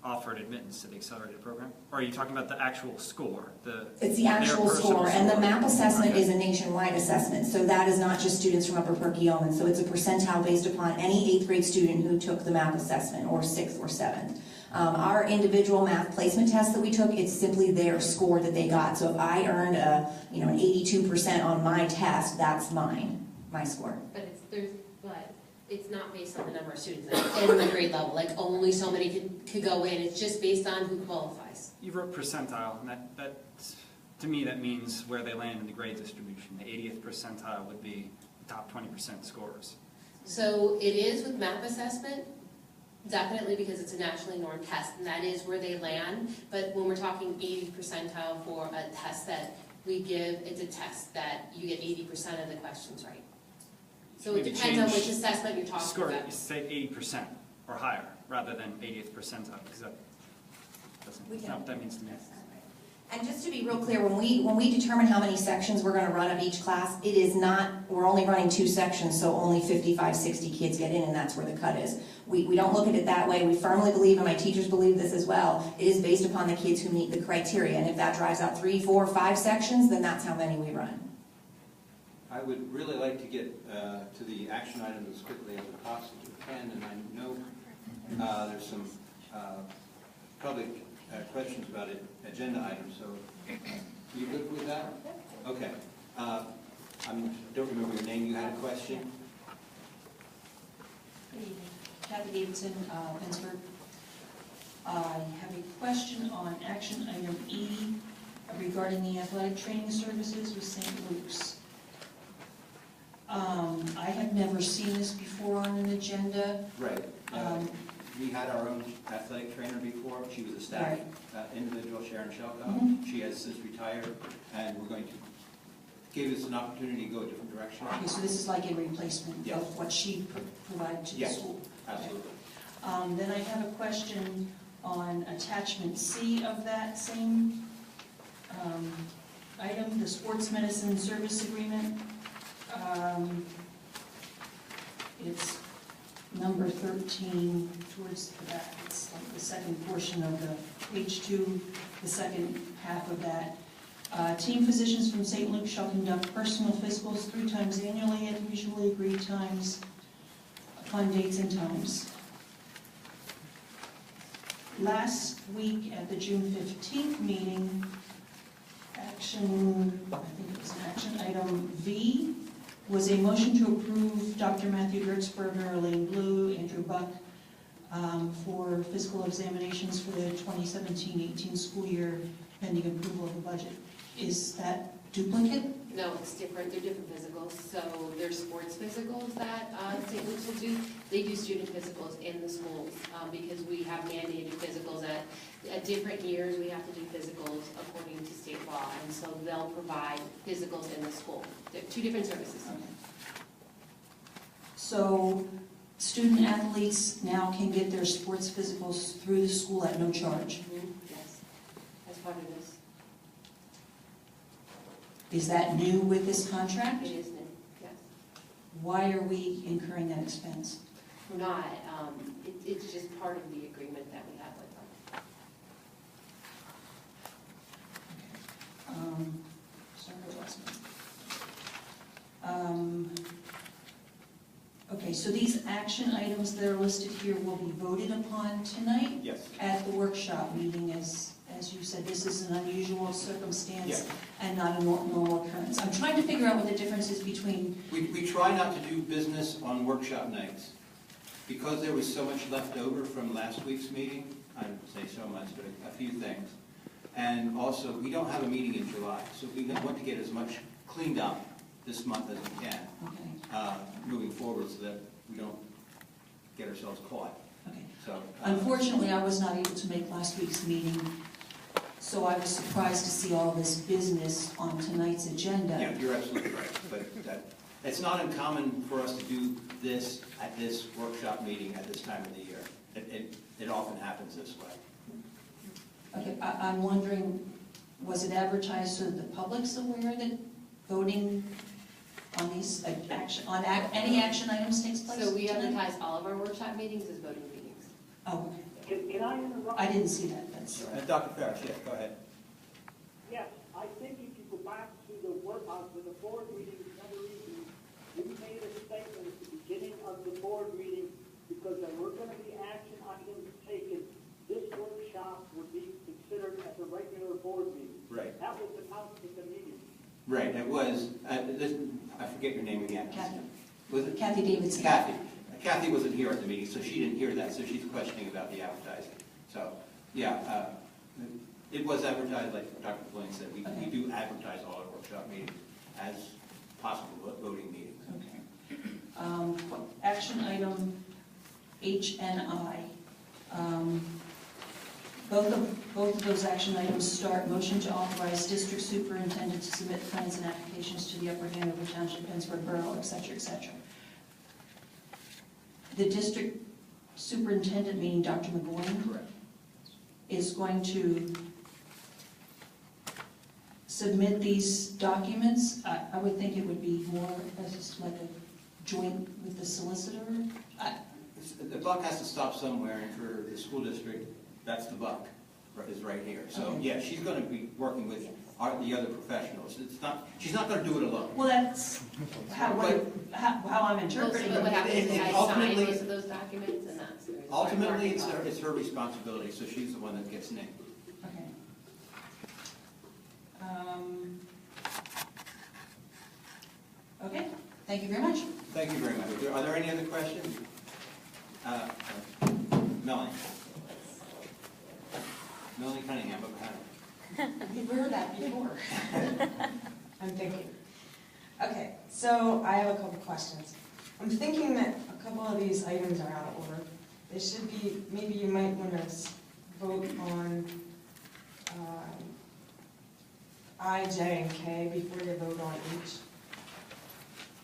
offered admittance to the accelerated program? Or are you talking about the actual score? It's the actual their personal score, and the score? MAP assessment Okay. is a nationwide assessment, so that is not just students from Upper Perkiomen, so it's a percentile based upon any 8th grade student who took the MAP assessment, or 6th or 7th. Our individual math placement test that we took, it's simply their score that they got. So if I earned an 82% on my test, that's my score. But it's not based on the number of students in the grade level, like only so many could go in, it's just based on who qualifies. You wrote percentile, and that to me, that means where they land in the grade distribution. The 80th percentile would be the top 20% scores. So it is with MAP assessment, definitely, because it's a nationally normed test, and that is where they land. But when we're talking 80th percentile for a test that we give, it's a test that you get 80% of the questions right. So it Maybe depends on change which assessment you're talking Score, about. you say 80% or higher, rather than 80th percentile, because that that's not what that means to me. And just to be real clear, when we determine how many sections we're going to run of each class, it is not, we're only running 2 sections, so only 55, 60 kids get in, and that's where the cut is. We don't look at it that way. We firmly believe, and my teachers believe this as well, it is based upon the kids who meet the criteria, and if that drives out 3, 4, 5 sections, then that's how many we run. I would really like to get to the action items as quickly as we possibly can, and I know there's some public questions about it, agenda items, so you good with that? Okay. I don't remember your name. You had a question? Good evening. Kathy Davidson, Pittsburgh. I have a question on action item E regarding the athletic training services with St. Luke's. I have never seen this before on an agenda. Right. We had our own athletic trainer before. She was a staff individual, Sharon Shelko. Mhm. She has since retired, and we're going to give us an opportunity to go a different direction. Okay, so this is like a replacement Yes. of what she provided to the Yes, school. absolutely. Then I have a question on attachment C of that same item, the sports medicine service agreement. It's number 13 towards the back. It's like the second portion of the page 2, the second half of that. Team physicians from St. Luke shall conduct personal physicals 3 times annually at mutually agreed times, upon dates and times. Last week at the June 15th meeting, I think it was an action item V, was a motion to approve Dr. Matthew Gertzberger, Elaine Blue, Andrew Buck for physical examinations for the 2017-18 school year pending approval of the budget. Is that duplicate? No, it's different, they're different physicals. So there's sports physicals that St. Luke's will do. They do student physicals in the schools because we have mandated physicals at different years. We have to do physicals according to state law, and so they'll provide physicals in the school. They're 2 different services. Okay. So student athletes now can get their sports physicals through the school at no charge. Yes, as part of this. Is that new with this contract? It is new, yes. Why are we incurring that expense? We're not, it's just part of the agreement that we have with them. Sorry, I lost my- Okay, so these action items that are listed here will be voted upon tonight Yes. at the workshop meeting as as you said, this is an unusual circumstance Yeah. and not a normal occurrence. I'm trying to figure out what the difference is between, We try not to do business on workshop nights. Because there was so much left over from last week's meeting, I wouldn't say so much, but a few things. And also, we don't have a meeting in July, so we want to get as much cleaned up this month as we can, okay, moving forward so that we don't get ourselves caught. okay. So, Unfortunately, I was not able to make last week's meeting, so I was surprised to see all this business on tonight's agenda. yeah, you're absolutely right. But it's not uncommon for us to do this at this workshop meeting at this time of the year. It often happens this way. Okay, I'm wondering, was it advertised so that the public's aware that voting on these, any action items takes place So we tonight? advertise all of our workshop meetings as voting meetings. Oh, okay. Can I interrupt? I didn't see that, that's, Dr. Ferris, yeah, go ahead. Yes, I think if you go back to the board meeting the other evening, we made a statement at the beginning of the board meeting, because there were going to be action items taken, this workshop would be considered as a regular board meeting. Right. That was announced at the meeting. Right, it was, I forget your name again. Kathy. Was it? Kathy Davidson. Kathy. Kathy wasn't here at the meeting, so she didn't hear that, so she's questioning about the advertising. So, yeah, it was advertised, like Dr. Blaine said, we do advertise all our workshop meetings as possible voting meetings. okay. Action item H and I. Both of those action items start, motion to authorize district superintendent to submit plans and applications to the Upper Hanover Township, Pennsburg Borough, et cetera, et cetera. The district superintendent, meaning Dr. McGowan, Correct. is going to submit these documents. I would think it would be more as like a joint with the solicitor. The buck has to stop somewhere, and for the school district, that's the buck, is right here. So, Okay. yeah, she's going to be working with the other professionals. She's not going to do it alone. Well, that's how I'm interpreting So what it. happens is And I sign ultimately- most of those documents, and that's. Ultimately, it's her responsibility, so she's the one that gets named. Okay. Okay, thank you very much. Thank you very much. Are there any other questions? Melanie. Melanie Cunningham, up behind. We've heard that before. I'm thinking. Okay, so I have a couple questions. I'm thinking that a couple of these items are out of order. They should be, maybe you might want to vote on I, J, and K before you vote on H.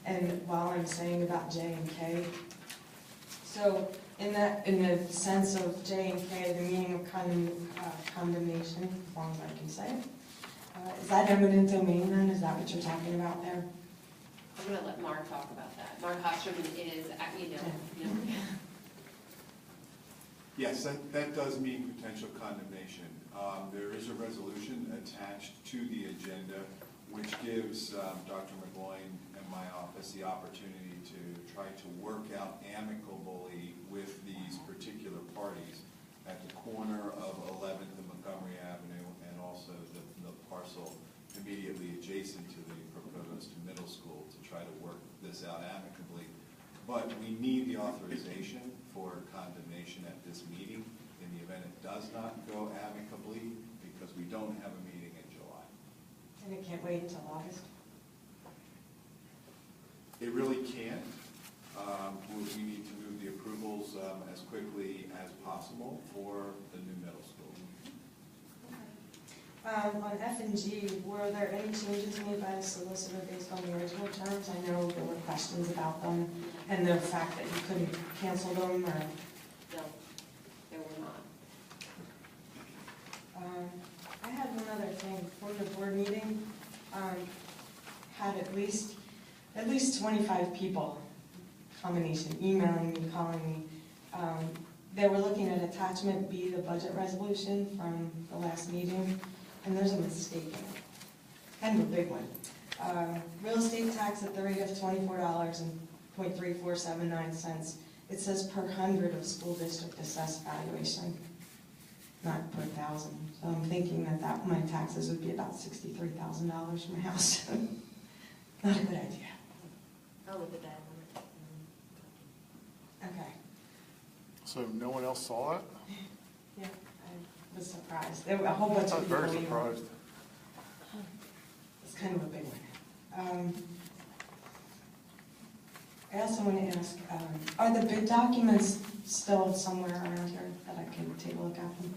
And while I'm saying about J and K, so in the sense of J and K, the meaning of condemnation, as long as I can say it, is that eminent domain then? Is that what you're talking about there? I'm going to let Mark talk about that. Mark Hosterman is, Yes, that does mean potential condemnation. There is a resolution attached to the agenda which gives Dr. McGloin and my office the opportunity to try to work out amicably with these particular parties at the corner of 11th and Montgomery Avenue, and also the parcel immediately adjacent to the proposed middle school, to try to work this out amicably. But we need the authorization for condemnation at this meeting in the event it does not go amicably, because we don't have a meeting in July. And it can't wait until August? It really can't. We need to move the approvals as quickly as possible for the new middle school. On F and G, were there any changes made by the solicitor based on the original terms? I know there were questions about them, and the fact that you couldn't cancel them, or? No, there were not. I had one other thing. Before the board meeting, had at least 25 people, combination, emailing me, calling me. They were looking at attachment B, the budget resolution from the last meeting, and there's a mistake in it, kind of a big one. Real estate tax at the rate of $24.3479. It says per 100 of school district assessed valuation, not per 1,000. So I'm thinking that my taxes would be about $63,000 for my house. Not a good idea. I'll look at that. Okay. So no one else saw it? Yeah, I was surprised. There were a whole bunch I of was people. very surprised. It's kind of a big one. I also want to ask, are the bid documents still somewhere around here that I can take a look at them?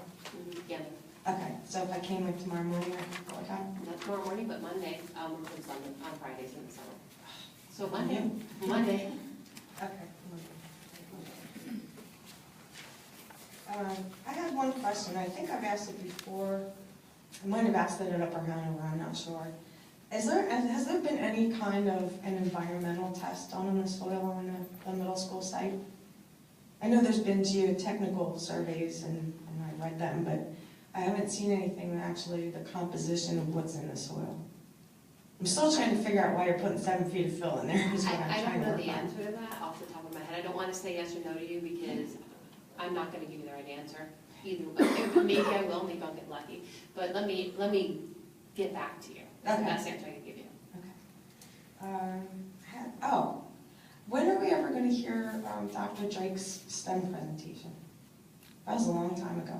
Yeah, Okay, so if I came in tomorrow morning, I could go look at them? not tomorrow morning, but Monday, we're closed on Fridays in the summer. So Monday. Okay. I had one question. I think I've asked it before. I might have asked it at Upper Hanover, I'm not sure. Has there been any kind of an environmental test done on the soil on the middle school site? I know there's been geotechnical surveys and I read them, but I haven't seen anything that actually the composition of what's in the soil. I'm still trying to figure out why you're putting 7 feet of fill in there. Is what I'm I trying don't to know work the on. answer to that off the top of my head. I don't want to say yes or no to you because I'm not going to give you the right answer. Either maybe I will, maybe I'll get lucky. But let me get back to you. That's the Okay. best answer I can give you. When are we ever going to hear Dr. Drake's STEM presentation? That was a long time ago.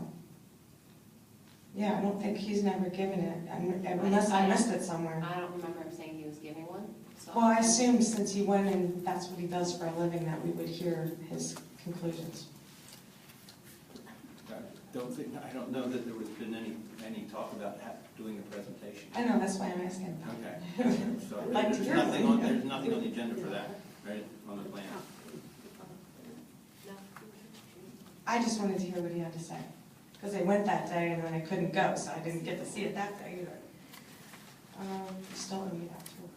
Yeah, I don't think he's never given it, unless I missed it somewhere. I don't remember him saying he was giving one. So Well, I assume since he went and that's what he does for a living, that we would hear his conclusions. I don't know that there has been any talk about doing a presentation. I know, that's why I'm asking about it. Okay. So I'd like to there's hear nothing it. on the agenda for that, right, on the plan. I just wanted to hear what he had to say, because I went that day and then I couldn't go, so I didn't get to see it that day either. You still owe me that too.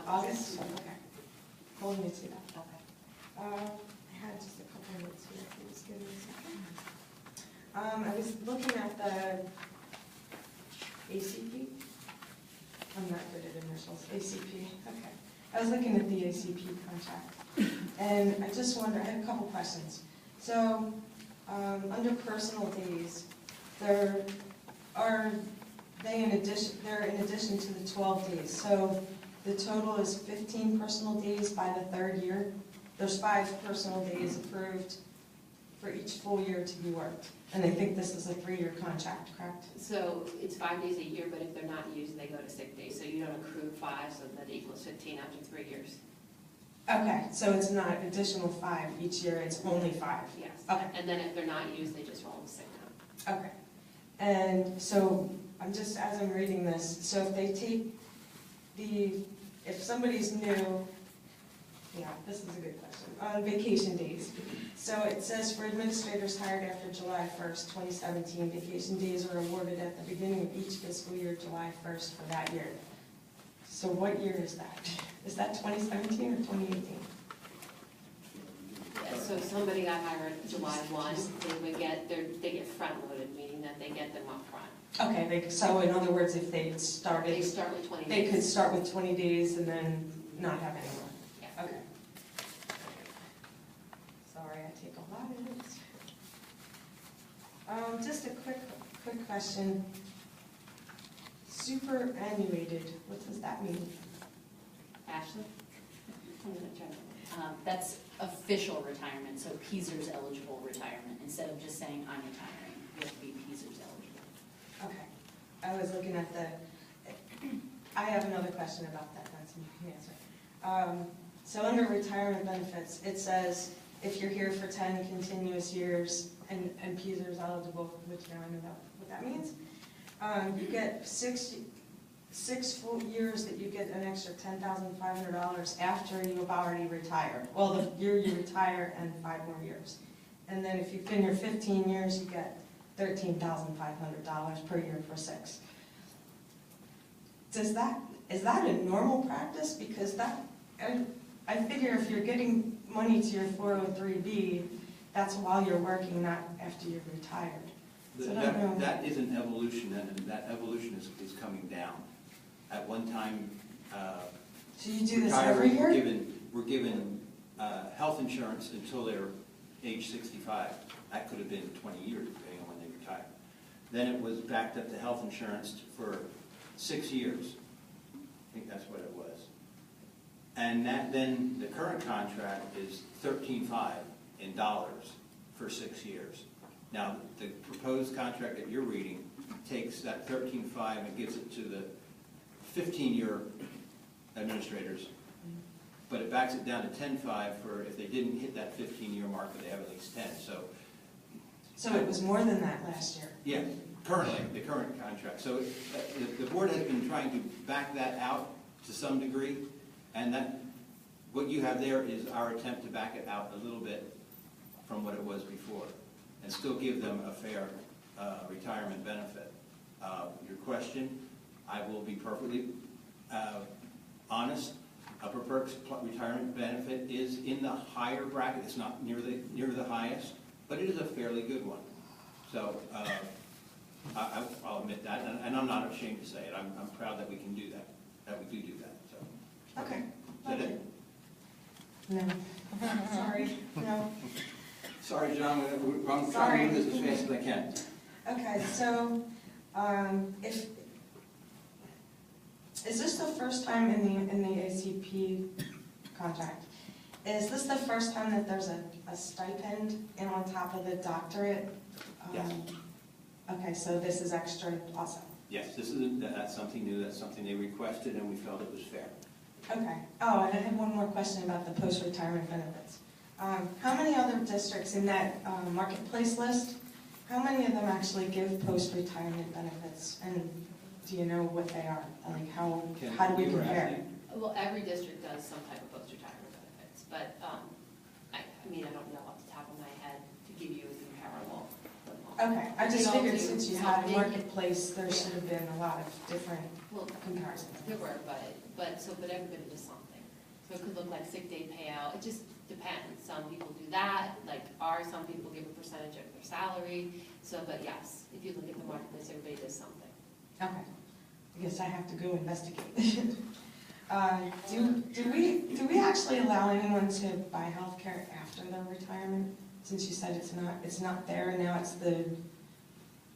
August? Okay. Holding me to that. Okay. I had just a couple minutes here, if you just give me a second. I was looking at the ACP. I'm not good at initials. ACP, okay. I was looking at the ACP contract, and I just wonder, I had a couple questions. So, under personal days, they're in addition to the 12 days. So the total is 15 personal days by the third year. There's 5 personal days approved for each full year to be worked. And I think this is a 3-year contract, correct? So it's 5 days a year, but if they're not used, they go to sick days. So you don't accrue 5, so that equals 15 after 3 years. Okay, so it's not additional 5 each year, it's only 5? Yes. Okay. And then if they're not used, they just roll to sick time. Okay. And so, as I'm reading this, so if they take if somebody's new, yeah, this is a good question, on vacation days. So it says for administrators hired after July 1st, 2017, vacation days are awarded at the beginning of each fiscal year, July 1st for that year. So what year is that? Is that 2017 or 2018? So somebody got hired July 1, they get front-loaded, meaning that they get them up front. Okay, so in other words, if they They started, start with 20 they days. could start with 20 days and then not have any more. Yeah. Okay. Sorry, I take a lot of notes. Just a quick question. Superannuated, what does that mean? Ashley? I'm gonna try to- That's official retirement, so PSERS eligible retirement. Instead of just saying I'm retiring, you have to be PSERS eligible. Okay. I was looking at I have another question about that, that's my answer. So under retirement benefits, it says if you're here for 10 continuous years and PSERS eligible, which now I know what that means, you get 6 full years that you get an extra $10,500 after you've already retired. Well, the year you retire and 5 more years. And then if you've been here 15 years, you get $13,500 per year for 6. Is that a normal practice? Because I figure if you're getting money to your 403B, that's while you're working, not after you're retired. So I don't know. That is an evolution, and that evolution is coming down. At one time, So you do this every year? were given health insurance until they're age 65. that could have been 20 years, depending on when they retire. Then it was backed up to health insurance for 6 years. I think that's what it was. And then the current contract is $13.5 in dollars for 6 years. Now, the proposed contract that you're reading takes that $13.5 and gives it to the 15-year administrators, but it backs it down to $10.5 for if they didn't hit that 15-year mark, but they have at least 10. So it was more than that last year? Yeah, currently, the current contract. So the board has been trying to back that out to some degree, and that what you have there is our attempt to back it out a little bit from what it was before, and still give them a fair retirement benefit. Your question, I will be perfectly honest. Upper Perks retirement benefit is in the higher bracket. It's not near the highest, but it is a fairly good one. So I'll admit that, and I'm not ashamed to say it. I'm proud that we can do that, we do that. So. Okay. Is that it? No. Sorry, no. Sorry, John, I'm trying to do this as fast as I can. Okay, so, is this the first time in the ACP contract? Is this the first time that there's a stipend in on top of the doctorate? Yes. Okay, so this is extra also? Yes, that's something new, that's something they requested, and we felt it was fair. Okay. Oh, and I have one more question about the post-retirement benefits. How many other districts in that marketplace list, how many of them actually give post-retirement benefits? And do you know what they are? Like how do we compare? Well, every district does some type of post-retirement benefits, but I mean, I don't know off the top of my head to give you a comparable. Okay, I just They all figured do since you had a something. marketplace, there should have been a lot of different comparisons. There were, but everybody does something. So it could look like sick day payout, it just depends. Some people do that, some people give a percentage of their salary. So, but yes, if you look at the marketplace, everybody does something. Okay, I guess I have to go investigate. Do we actually allow anyone to buy healthcare after their retirement? Since you said it's not there, and now it's the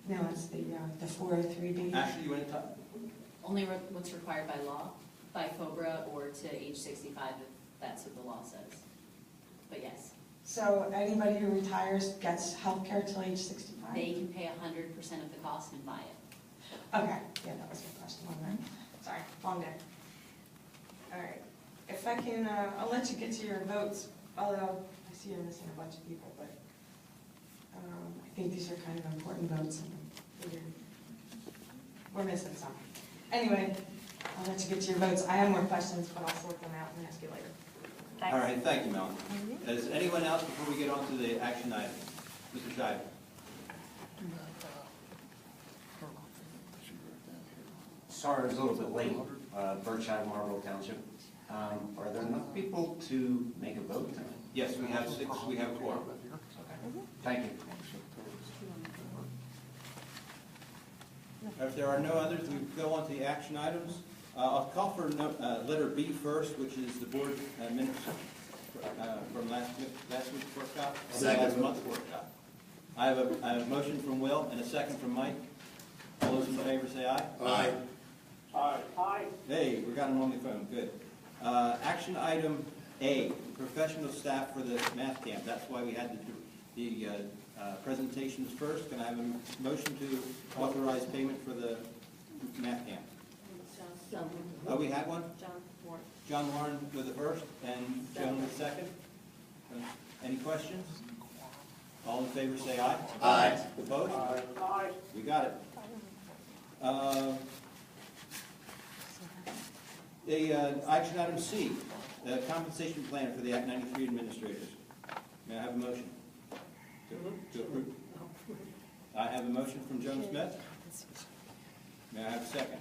403B. Ashley, you want to talk? Only what's required by law, by FOBRA, or to age 65, if that's what the law says. But yes. So anybody who retires gets healthcare till age 65? They can pay 100% of the cost and buy it. Okay, yeah, that was my question. All right. Sorry, long day. All right, if I can, I'll let you get to your votes, although I see you're missing a bunch of people, but I think these are kind of important votes, and we're missing some. Anyway, I'll let you get to your votes. I have more questions, but I'll sort them out and ask you later. All right, thank you, Melanie. Is anyone else before we get on to the action item? Mr. Shive? Sorry, I was a little bit late. Bert Shive, Marlboro Township. Are there enough people to make a vote tonight? Yes, we have 6, we have 4. Okay. Thank you. If there are no others, we go on to the action items. I'll call for letter B first, which is the board minutes from last week's workshop, last month's workshop. I have a motion from Will and a second from Mike. All those in favor say aye. Aye. Aye. Hey, we got him on the phone, good. Action item A, professional staff for the math camp. That's why we had the presentations first. Can I have a motion to authorize payment for the math camp? Oh, we had one? John Warren with the first and Joan with the second. Any questions? All in favor say aye. Aye. Opposed? Aye. We got it. Action item C, the compensation plan for the Act 93 administrators. May I have a motion? To approve? I have a motion from Joan Smith. May I have a second?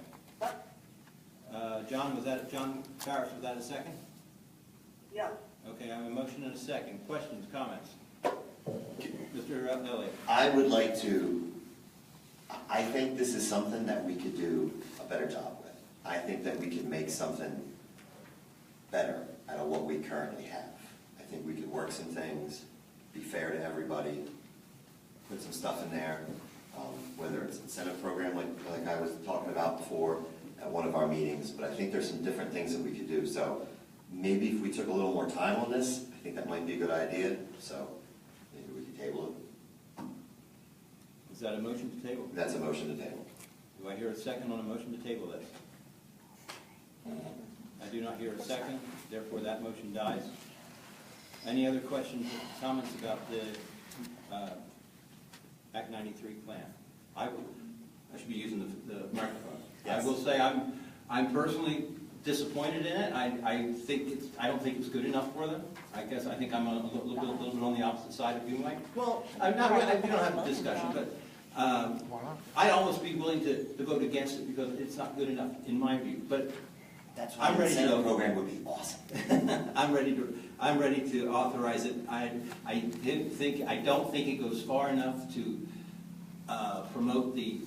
John Farris, was that a second? Yes. Okay, I have a motion and a second. Questions, comments? Mr. Elliott. I would like to, I think this is something that we could do a better job with. I think that we could make something better out of what we currently have. I think we could work some things, be fair to everybody, put some stuff in there, whether it's incentive program like I was talking about before at one of our meetings, but I think there's some different things that we could do. So maybe if we took a little more time on this, I think that might be a good idea, so maybe we could table it. Is that a motion to table? That's a motion to table. Do I hear a second on a motion to table this? I do not hear a second, therefore that motion dies. Any other questions or comments about the Act 93 plan? I should be using the microphone. Yes. I will say I'm personally disappointed in it. I don't think it's good enough for them. I think I'm a little bit on the opposite side of you, Mike. Well, I'm not, we don't have a discussion, but I'd almost be willing to vote against it because it's not good enough in my view. But That's why I'm the ready to incentive go. program would be awesome. I'm ready to authorize it. I don't think it goes far enough to promote the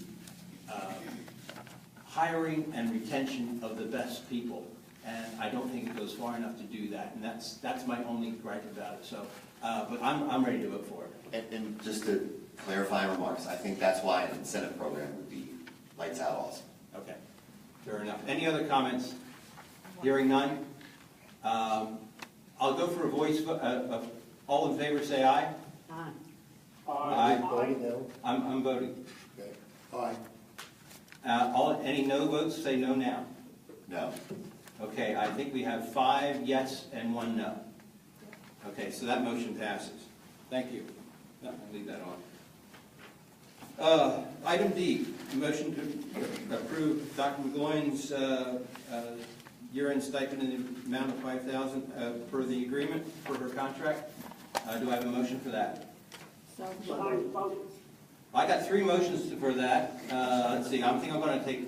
hiring and retention of the best people. And I don't think it goes far enough to do that. And that's my only gripe about it. So, but I'm ready to vote for it. And just to clarify remarks, I think that's why an incentive program would be lights out awesome. Okay, fair enough. Any other comments? Hearing none. I'll go for a voice vote. All in favor, say aye. Aye. Aye. I'm voting. Okay. Aye. Any no votes, say no now. No. Okay, I think we have 5 yes and 1 no. Okay, so that motion passes. Thank you. No, I'll leave that on. Item D, motion to approve Dr. McGloin's year-end stipend in the amount of $5,000 per the agreement for her contract. Do I have a motion for that? I got 3 motions for that. Let's see, I think I'm going to take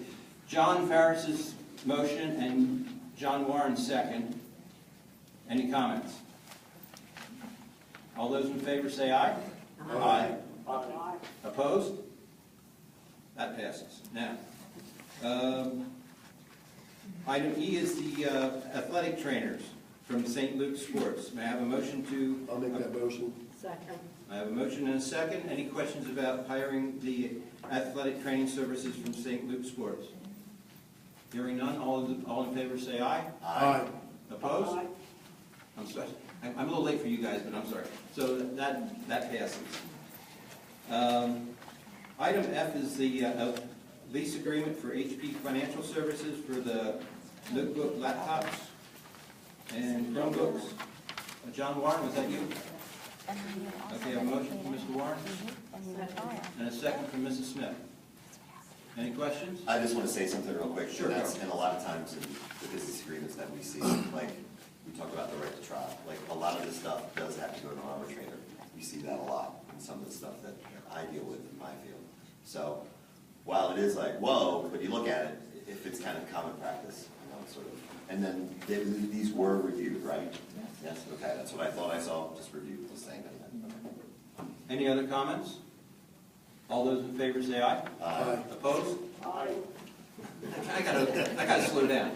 John Farris's motion and John Warren's second. Any comments? All those in favor say aye. Aye. Opposed? That passes. Now, item E is the athletic trainers from St. Luke's Sports. May I have a motion to? I'll make that motion. Second. I have a motion and a second. Any questions about hiring the athletic training services from St. Luke's Sports? Hearing none, all in favor say aye. Aye. Opposed? I'm sorry. I'm a little late for you guys, but I'm sorry. So that passes. Item F is the lease agreement for HP Financial Services for the notebook laptops and Chromebooks. John Warren, was that you? Okay, a motion from Mr. Warren and a second from Mrs. Smith. Any questions? I just want to say something real quick. Sure. And a lot of times in the business agreements that we see, like, we talk about the right to trial. Like, a lot of this stuff does have to go to an arbitrator. We see that a lot in some of the stuff that I deal with in my field. So, while it is like, whoa, but you look at it, if it's kind of common practice, sort of. And then these were reviewed, right? Yes. Okay, that's what I thought I saw, just reviewed, just saying that. Any other comments? All those in favor say aye. Aye. Opposed? Aye. I gotta slow down.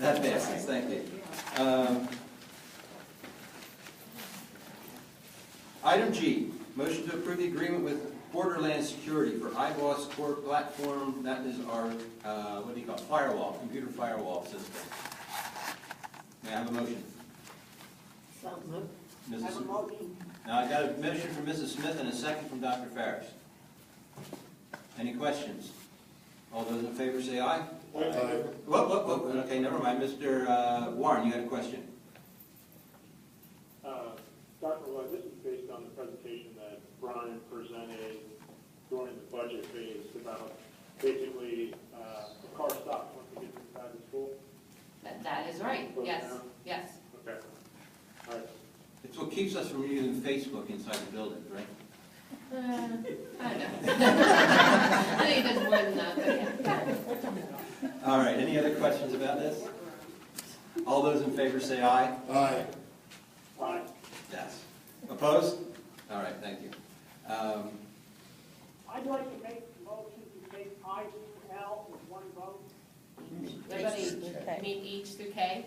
That passes, thank you. Item G, motion to approve the agreement with Borderlands Security for iBoss Core Platform. That is our, what do you call it, firewall, computer firewall system. May I have a motion? Mrs. Now, I got a motion from Mrs. Smith and a second from Dr. Farris. Any questions? All those in favor say aye. Aye. Whoop. Okay, never mind. Mr. Warren, you had a question. Dr. Lloyd, this is based on the presentation that Brian presented during the budget phase about basically the car stop once you get inside the school. That is right, yes, yes. Okay. All right. It's what keeps us from using Facebook inside the building, right? I don't know. I think it does more than that, but yeah. All right, any other questions about this? All those in favor say aye. Aye. Aye. Yes. Opposed? All right, thank you. I'd like to make a motion to take I through L with one vote. Everybody, you mean H through K?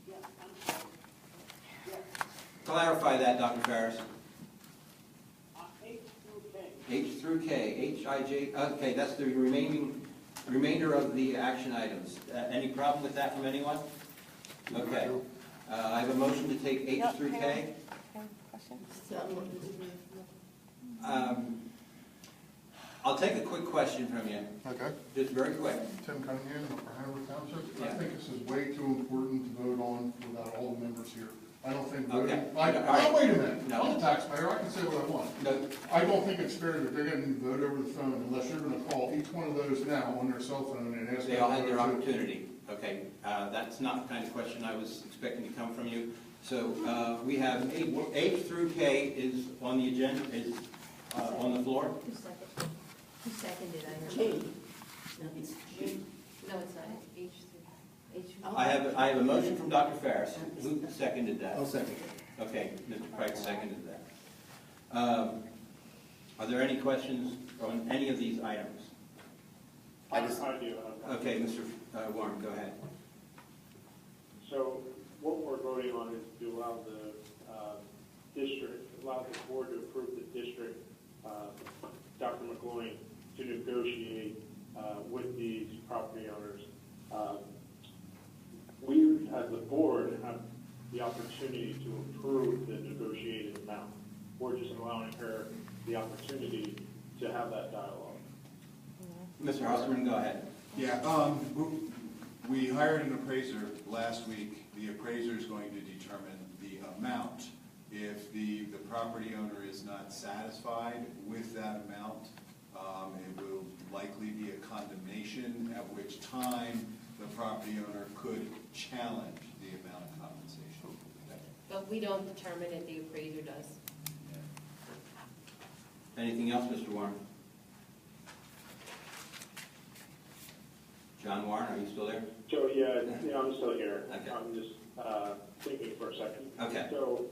Yes, I'm sorry. Yes. Clarify that, Dr. Farris. H H through K, H, I, J, okay, that's the remainder of the action items. Any problem with that from anyone? Okay. I have a motion to take H through K. I'll take a quick question from you. Okay. Just very quick. Tim Cunningham, Upper Hanover Township. Yeah. I think this is way too important to vote on without all the members here. I don't think Okay. voting, All right. wait a minute, No. I'm a taxpayer, I can say what I want. No. I don't think it's fair that they're gonna vote over the phone unless you're gonna call each one of those now on their cell phone and ask them. They all had to their vote. opportunity. Okay, that's not the kind of question I was expecting to come from you. So we have H through K is on the agenda, is on the floor. Who seconded? I G. heard. No, it's G. No, it's not. H through. H. I have a motion from Dr. Ferris. Who seconded that? I'll second. Okay, Mr. Price seconded that. Are there any questions on any of these items? I do have one. Okay, Mr. Warren, go ahead. So what we're voting on is to allow the allow the board to approve the district, Dr. McGloin, to negotiate with these property owners. We, as the board, have the opportunity to approve the negotiated amount. We're just allowing her the opportunity to have that dialogue. Mr. Hosserman, go ahead. Yeah, we hired an appraiser last week. The appraiser is going to determine the amount. If the property owner is not satisfied with that amount, it will likely be a condemnation, at which time the property owner could challenge the amount of compensation. But we don't determine it, the appraiser does. Anything else, Mr. Warren? John Warren, are you still there? So, yeah, I'm still here. Okay. I'm just thinking for a second. Okay. So,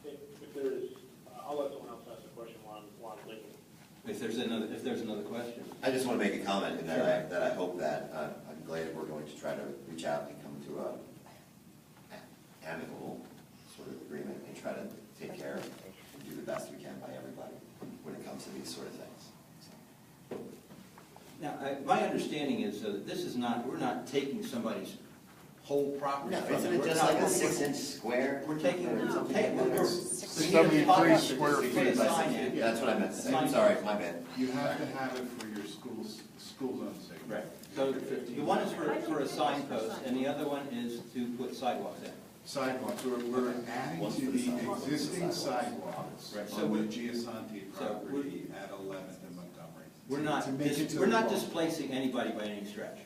if there's, I'll let someone else ask the question while I'm thinking. If there's another question. I just want to make a comment in that I hope that, I'm glad we're going to try to reach out and come to a amicable sort of agreement and try to take care and do the best we can by everybody when it comes to these sort of things. So. Now, my understanding is that this is not, we're not taking somebody's whole property. No, from isn't them. it just like a 6-inch square? We're taking, we need a 73 pocket square to feet. put a sign in. That's what I meant to say. I'm sorry, my bad. You have to have it for your school zone sake. Right. So the one is for a signpost, and the other one is to put sidewalks in. Sidewalks, we're adding to the existing sidewalks Right. So on the we're- Giasanti property at 11th and Montgomery. We're not, To make it to we're the not law. displacing anybody by any stretch.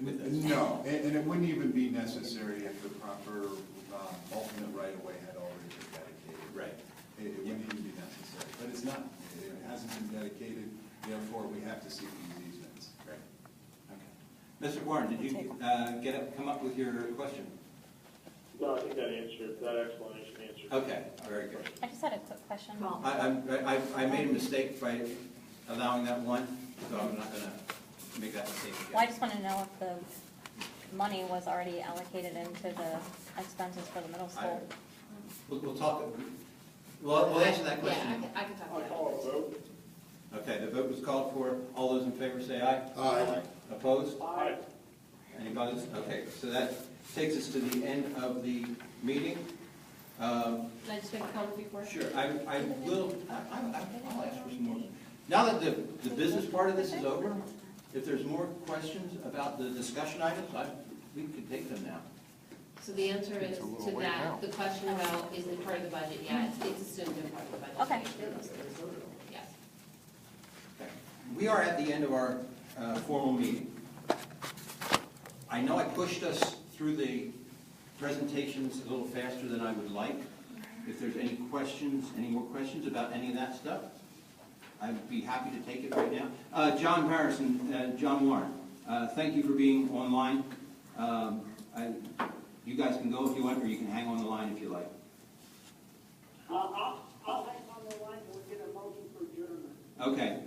with this. No, and it wouldn't even be necessary if the proper alternate right-of-way had already been dedicated. Right. It wouldn't even be necessary, but it's not. It hasn't been dedicated, therefore we have to seek these easements. Right. Okay. Mr. Warren, did you come up with your question? No, I think that explanation answered. Okay, very good. I just had a quick question. I made a mistake by allowing that one, so I'm not gonna make that mistake again. Well, I just want to know if the money was already allocated into the expenses for the middle school. We'll talk, we'll answer that question. Yeah, I can talk I'll about call a vote. Okay, the vote was called for. All those in favor say aye. Aye. Opposed? Aye. Any opposed? Okay, so that takes us to the end of the meeting. Can I just make a comment before? Sure, I'll ask for some more. Now that the business part of this is over, if there's more questions about the discussion items, we could take them now. So the answer is It's a little to late now. that, the question about is it part of the budget? Yeah, it's assumed in part of the budget. Okay. Yes. Okay. We are at the end of our formal meeting. I know I pushed us through the presentations a little faster than I would like. If there's any questions, any more questions about any of that stuff, I'd be happy to take it right now. John Paris and John Warren, thank you for being online. You guys can go if you want, or you can hang on the line if you like. I'll hang on the line and we'll get a motion for adjournment. Okay.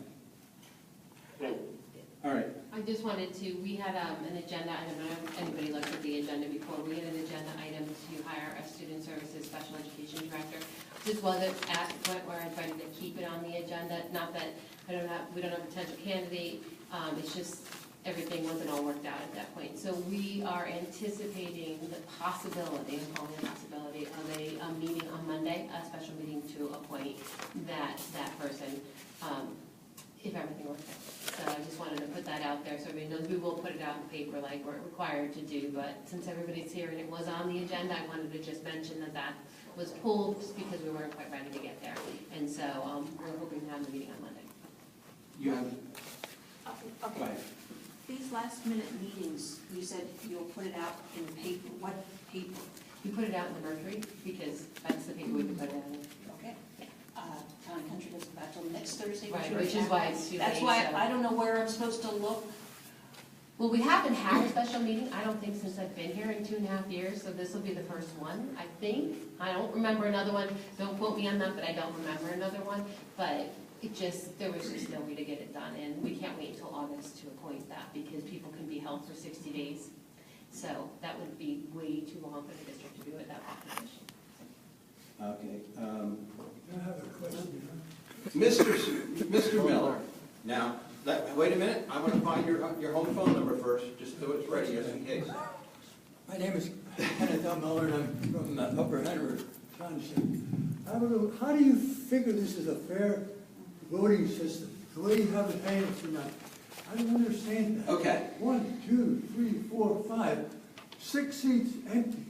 All right. I just wanted to, we had an agenda, I don't know if anybody looked at the agenda before, we had an agenda item to hire a student services special education director. just wasn't at the point where I tried to keep it on the agenda. Not that we don't have a potential candidate, it's just everything wasn't all worked out at that point. So we are anticipating the possibility, I'm calling it a possibility, of a meeting on Monday, a special meeting to appoint that person, if everything works out. So I just wanted to put that out there, so everybody knows we will put it out in the paper like we're required to do, but since everybody's here and it was on the agenda, I wanted to just mention that was pulled just because we weren't quite ready to get there. And so we're hoping to have the meeting on Monday. You have, Okay. go ahead. These last minute meetings, you said you'll put it out in paper, what paper? We put it out in the Mercury because that's the paper we can put it in. Okay. Town and Country doesn't back till next Thursday. Right, which is why it's too late. That's why so- I don't know where I'm supposed to look. Well, we haven't had a special meeting, I don't think, since I've been here in 2.5 years, so this will be the first one, I think. I don't remember another one, don't quote me on that, but I don't remember another one. But there was just no way to get it done, and we can't wait until August to appoint that, because people can be held for 60 days. So that would be way too long for the district to do it that population. Okay. I have a question. Mr. Miller, now, wait a minute, I want to find your home phone number first, just so it's ready, just in case. My name is Kenneth L. Miller, and I'm from Upper Henry Township. I don't know, how do you figure this is a fair voting system? The way you have it handled tonight, I don't understand that. Okay. 1, 2, 3, 4, 5, 6 seats empty,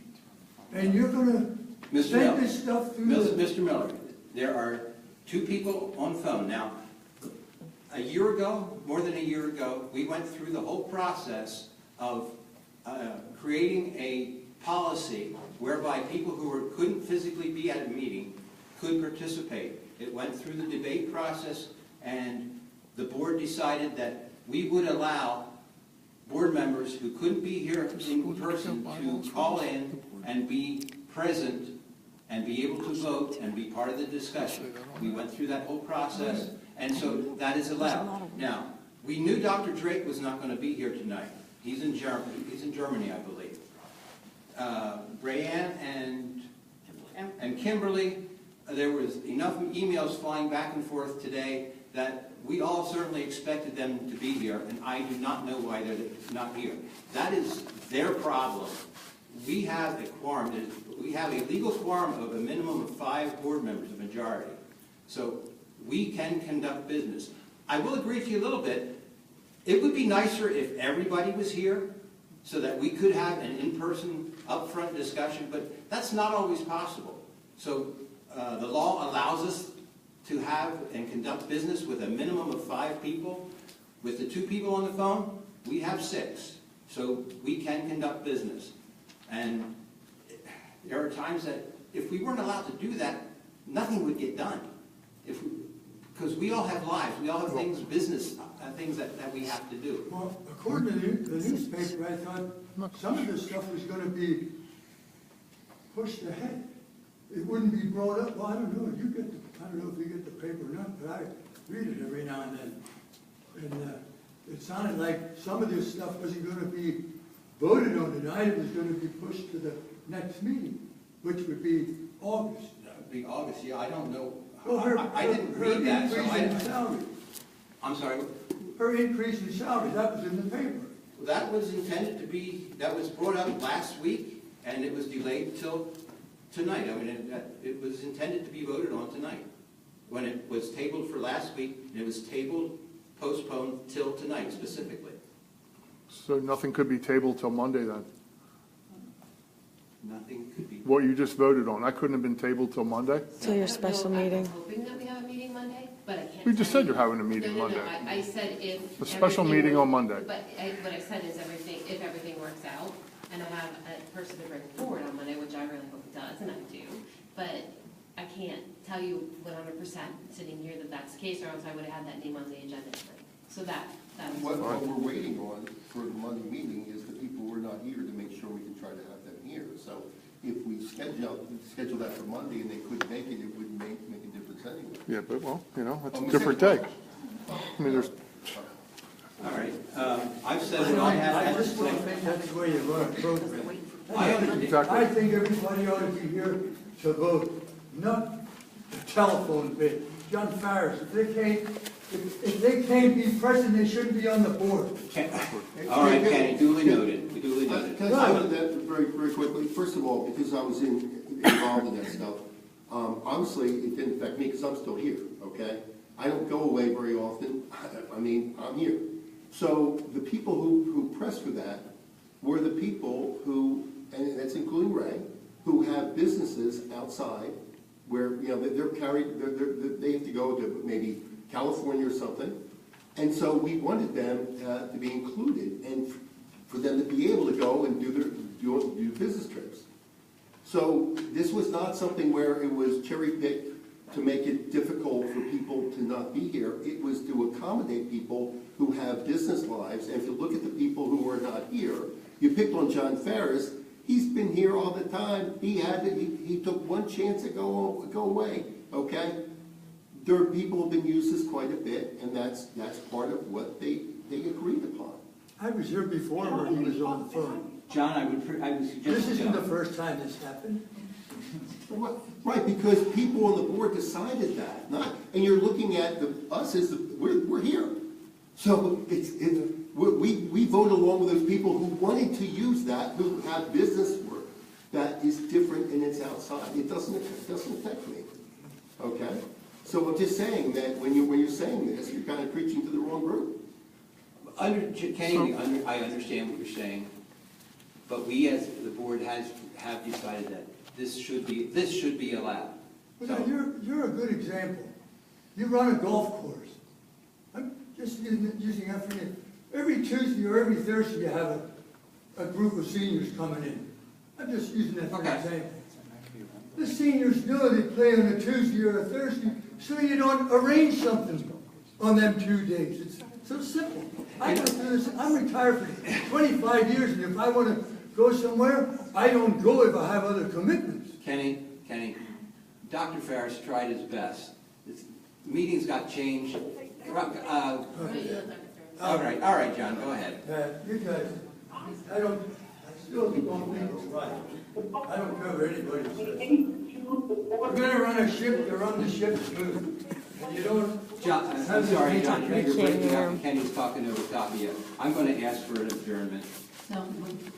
and you're gonna send this stuff through the... Mr. Miller, there are 2 people on phone. Now, a year ago, more than a year ago, we went through the whole process of creating a policy whereby people who couldn't physically be at a meeting could participate. It went through the debate process, and the board decided that we would allow board members who couldn't be here in person to call in and be present and be able to vote and be part of the discussion. We went through that whole process, and so that is allowed. Now, we knew Dr. Drake was not going to be here tonight. He's in Germany, I believe. Rayanne and Kimberly, there was enough emails flying back and forth today that we all certainly expected them to be here, and I do not know why they're not here. That is their problem. We have a quorum. We have a legal quorum of a minimum of 5 board members, a majority. So we can conduct business. I will agree with you a little bit. It would be nicer if everybody was here so that we could have an in-person, upfront discussion, but that's not always possible. So the law allows us to have and conduct business with a minimum of 5 people. With the 2 people on the phone, we have 6. So we can conduct business. And there are times that if we weren't allowed to do that, nothing would get done. Because we all have lives, we all have things, business, things that we have to do. Well, according to the newspaper, I thought some of this stuff was going to be pushed ahead. It wouldn't be brought up. Well, I don't know. I don't know if you get the paper or not, but I read it every now and then. And it sounded like some of this stuff wasn't going to be voted on tonight. It was going to be pushed to the next meeting, which would be August. That would be August, yeah, I don't know. Well, I didn't read that, so increase in salary. I'm sorry? Her increase in salary, that was in the paper. That was intended to be, that was brought up last week, and it was delayed till tonight. I mean, it was intended to be voted on tonight. When it was tabled for last week, it was postponed till tonight specifically. So nothing could be tabled till Monday then? Nothing could be. What you just voted on, that couldn't have been tabled till Monday? Till your special meeting. I'm hoping that we have a meeting Monday, but I can't. We just said you're having a meeting No, Monday. I said if. A special everything- meeting on Monday. But what I said is if everything works out, and I have a person to bring forward on Monday, which I really hope it does, and I do, but I can't tell you 100% sitting here that that's the case, or else I would have had that name on the agenda tonight. So that is. What we're waiting on for the Monday meeting is the people who are not here to make sure we can try to have them here. So if we schedule that for Monday and they couldn't make it, it wouldn't make a difference anyway. Yeah, but well, you know, it's a different day. I mean, there's... All right, I've said what I have. I just don't think that's the way you run a program. Exactly. I think everybody ought to be here to vote, not telephone bid. John Farris, if they can't be present, they shouldn't be on the board. All right, Kenny, duly noted, duly noted. Can I comment that very, very quickly? First of all, because I was involved in that stuff, obviously, it didn't affect me because I'm still here, okay? I don't go away very often. I mean, I'm here. So the people who pressed for that were the people who, and that's including Ray, who have businesses outside where, you know, they have to go to maybe California or something. And so we wanted them to be included and for them to be able to go and do business trips. So this was not something where it was cherry-picked to make it difficult for people to not be here. It was to accommodate people who have business lives. And if you look at the people who are not here, you picked on John Farris. He's been here all the time. He took one chance to go away, okay? There are people who have been used this quite a bit, and that's part of what they agreed upon. I was here before when he was on the phone. John, I would suggest. This isn't the first time this happened. Right, because people on the board decided that, and you're looking at us as we're here. So we vote along with those people who wanted to use that, who have business work that is different and it's outside. It doesn't affect me, okay? So I'm just saying that when you're saying this, you're kind of preaching to the wrong group. Kenny, I understand what you're saying, but we as the board have decided that this should be allowed. Well, you're a good example. You run a golf course. I'm just using that for you. Every Tuesday or every Thursday you have a group of seniors coming in. I'm just using that for an example. The seniors know they play on a Tuesday or a Thursday, so you don't arrange something on them 2 days. It's so simple. I go through this. I'm retired for 25 years, and if I want to go somewhere, I don't go if I have other commitments. Kenny, Dr. Farris tried his best. Meetings got changed. All right, John, go ahead. You guys, I still don't think it's right. I don't cover anybody's We're going to run a ship to run the ship smooth. And you don't... John, I'm sorry, John, you're breaking up and Kenny's talking over top of you. I'm going to ask for an adjournment. No.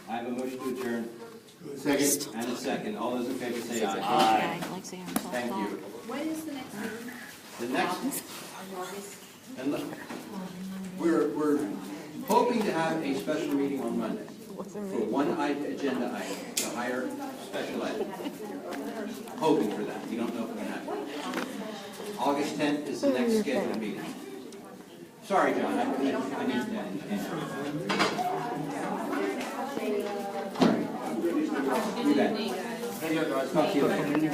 I have a motion to adjourn. Second. And a second. All those in favor say aye. Aye. Thank you. When is the next meeting? The next, August. and look, we're hoping to have a special meeting on Monday for one agenda item, to hire special ed. Hoping for that. We don't know if it's going to happen. August 10th is the next scheduled meeting. Sorry, John, I need that. You bet. Talk to you later.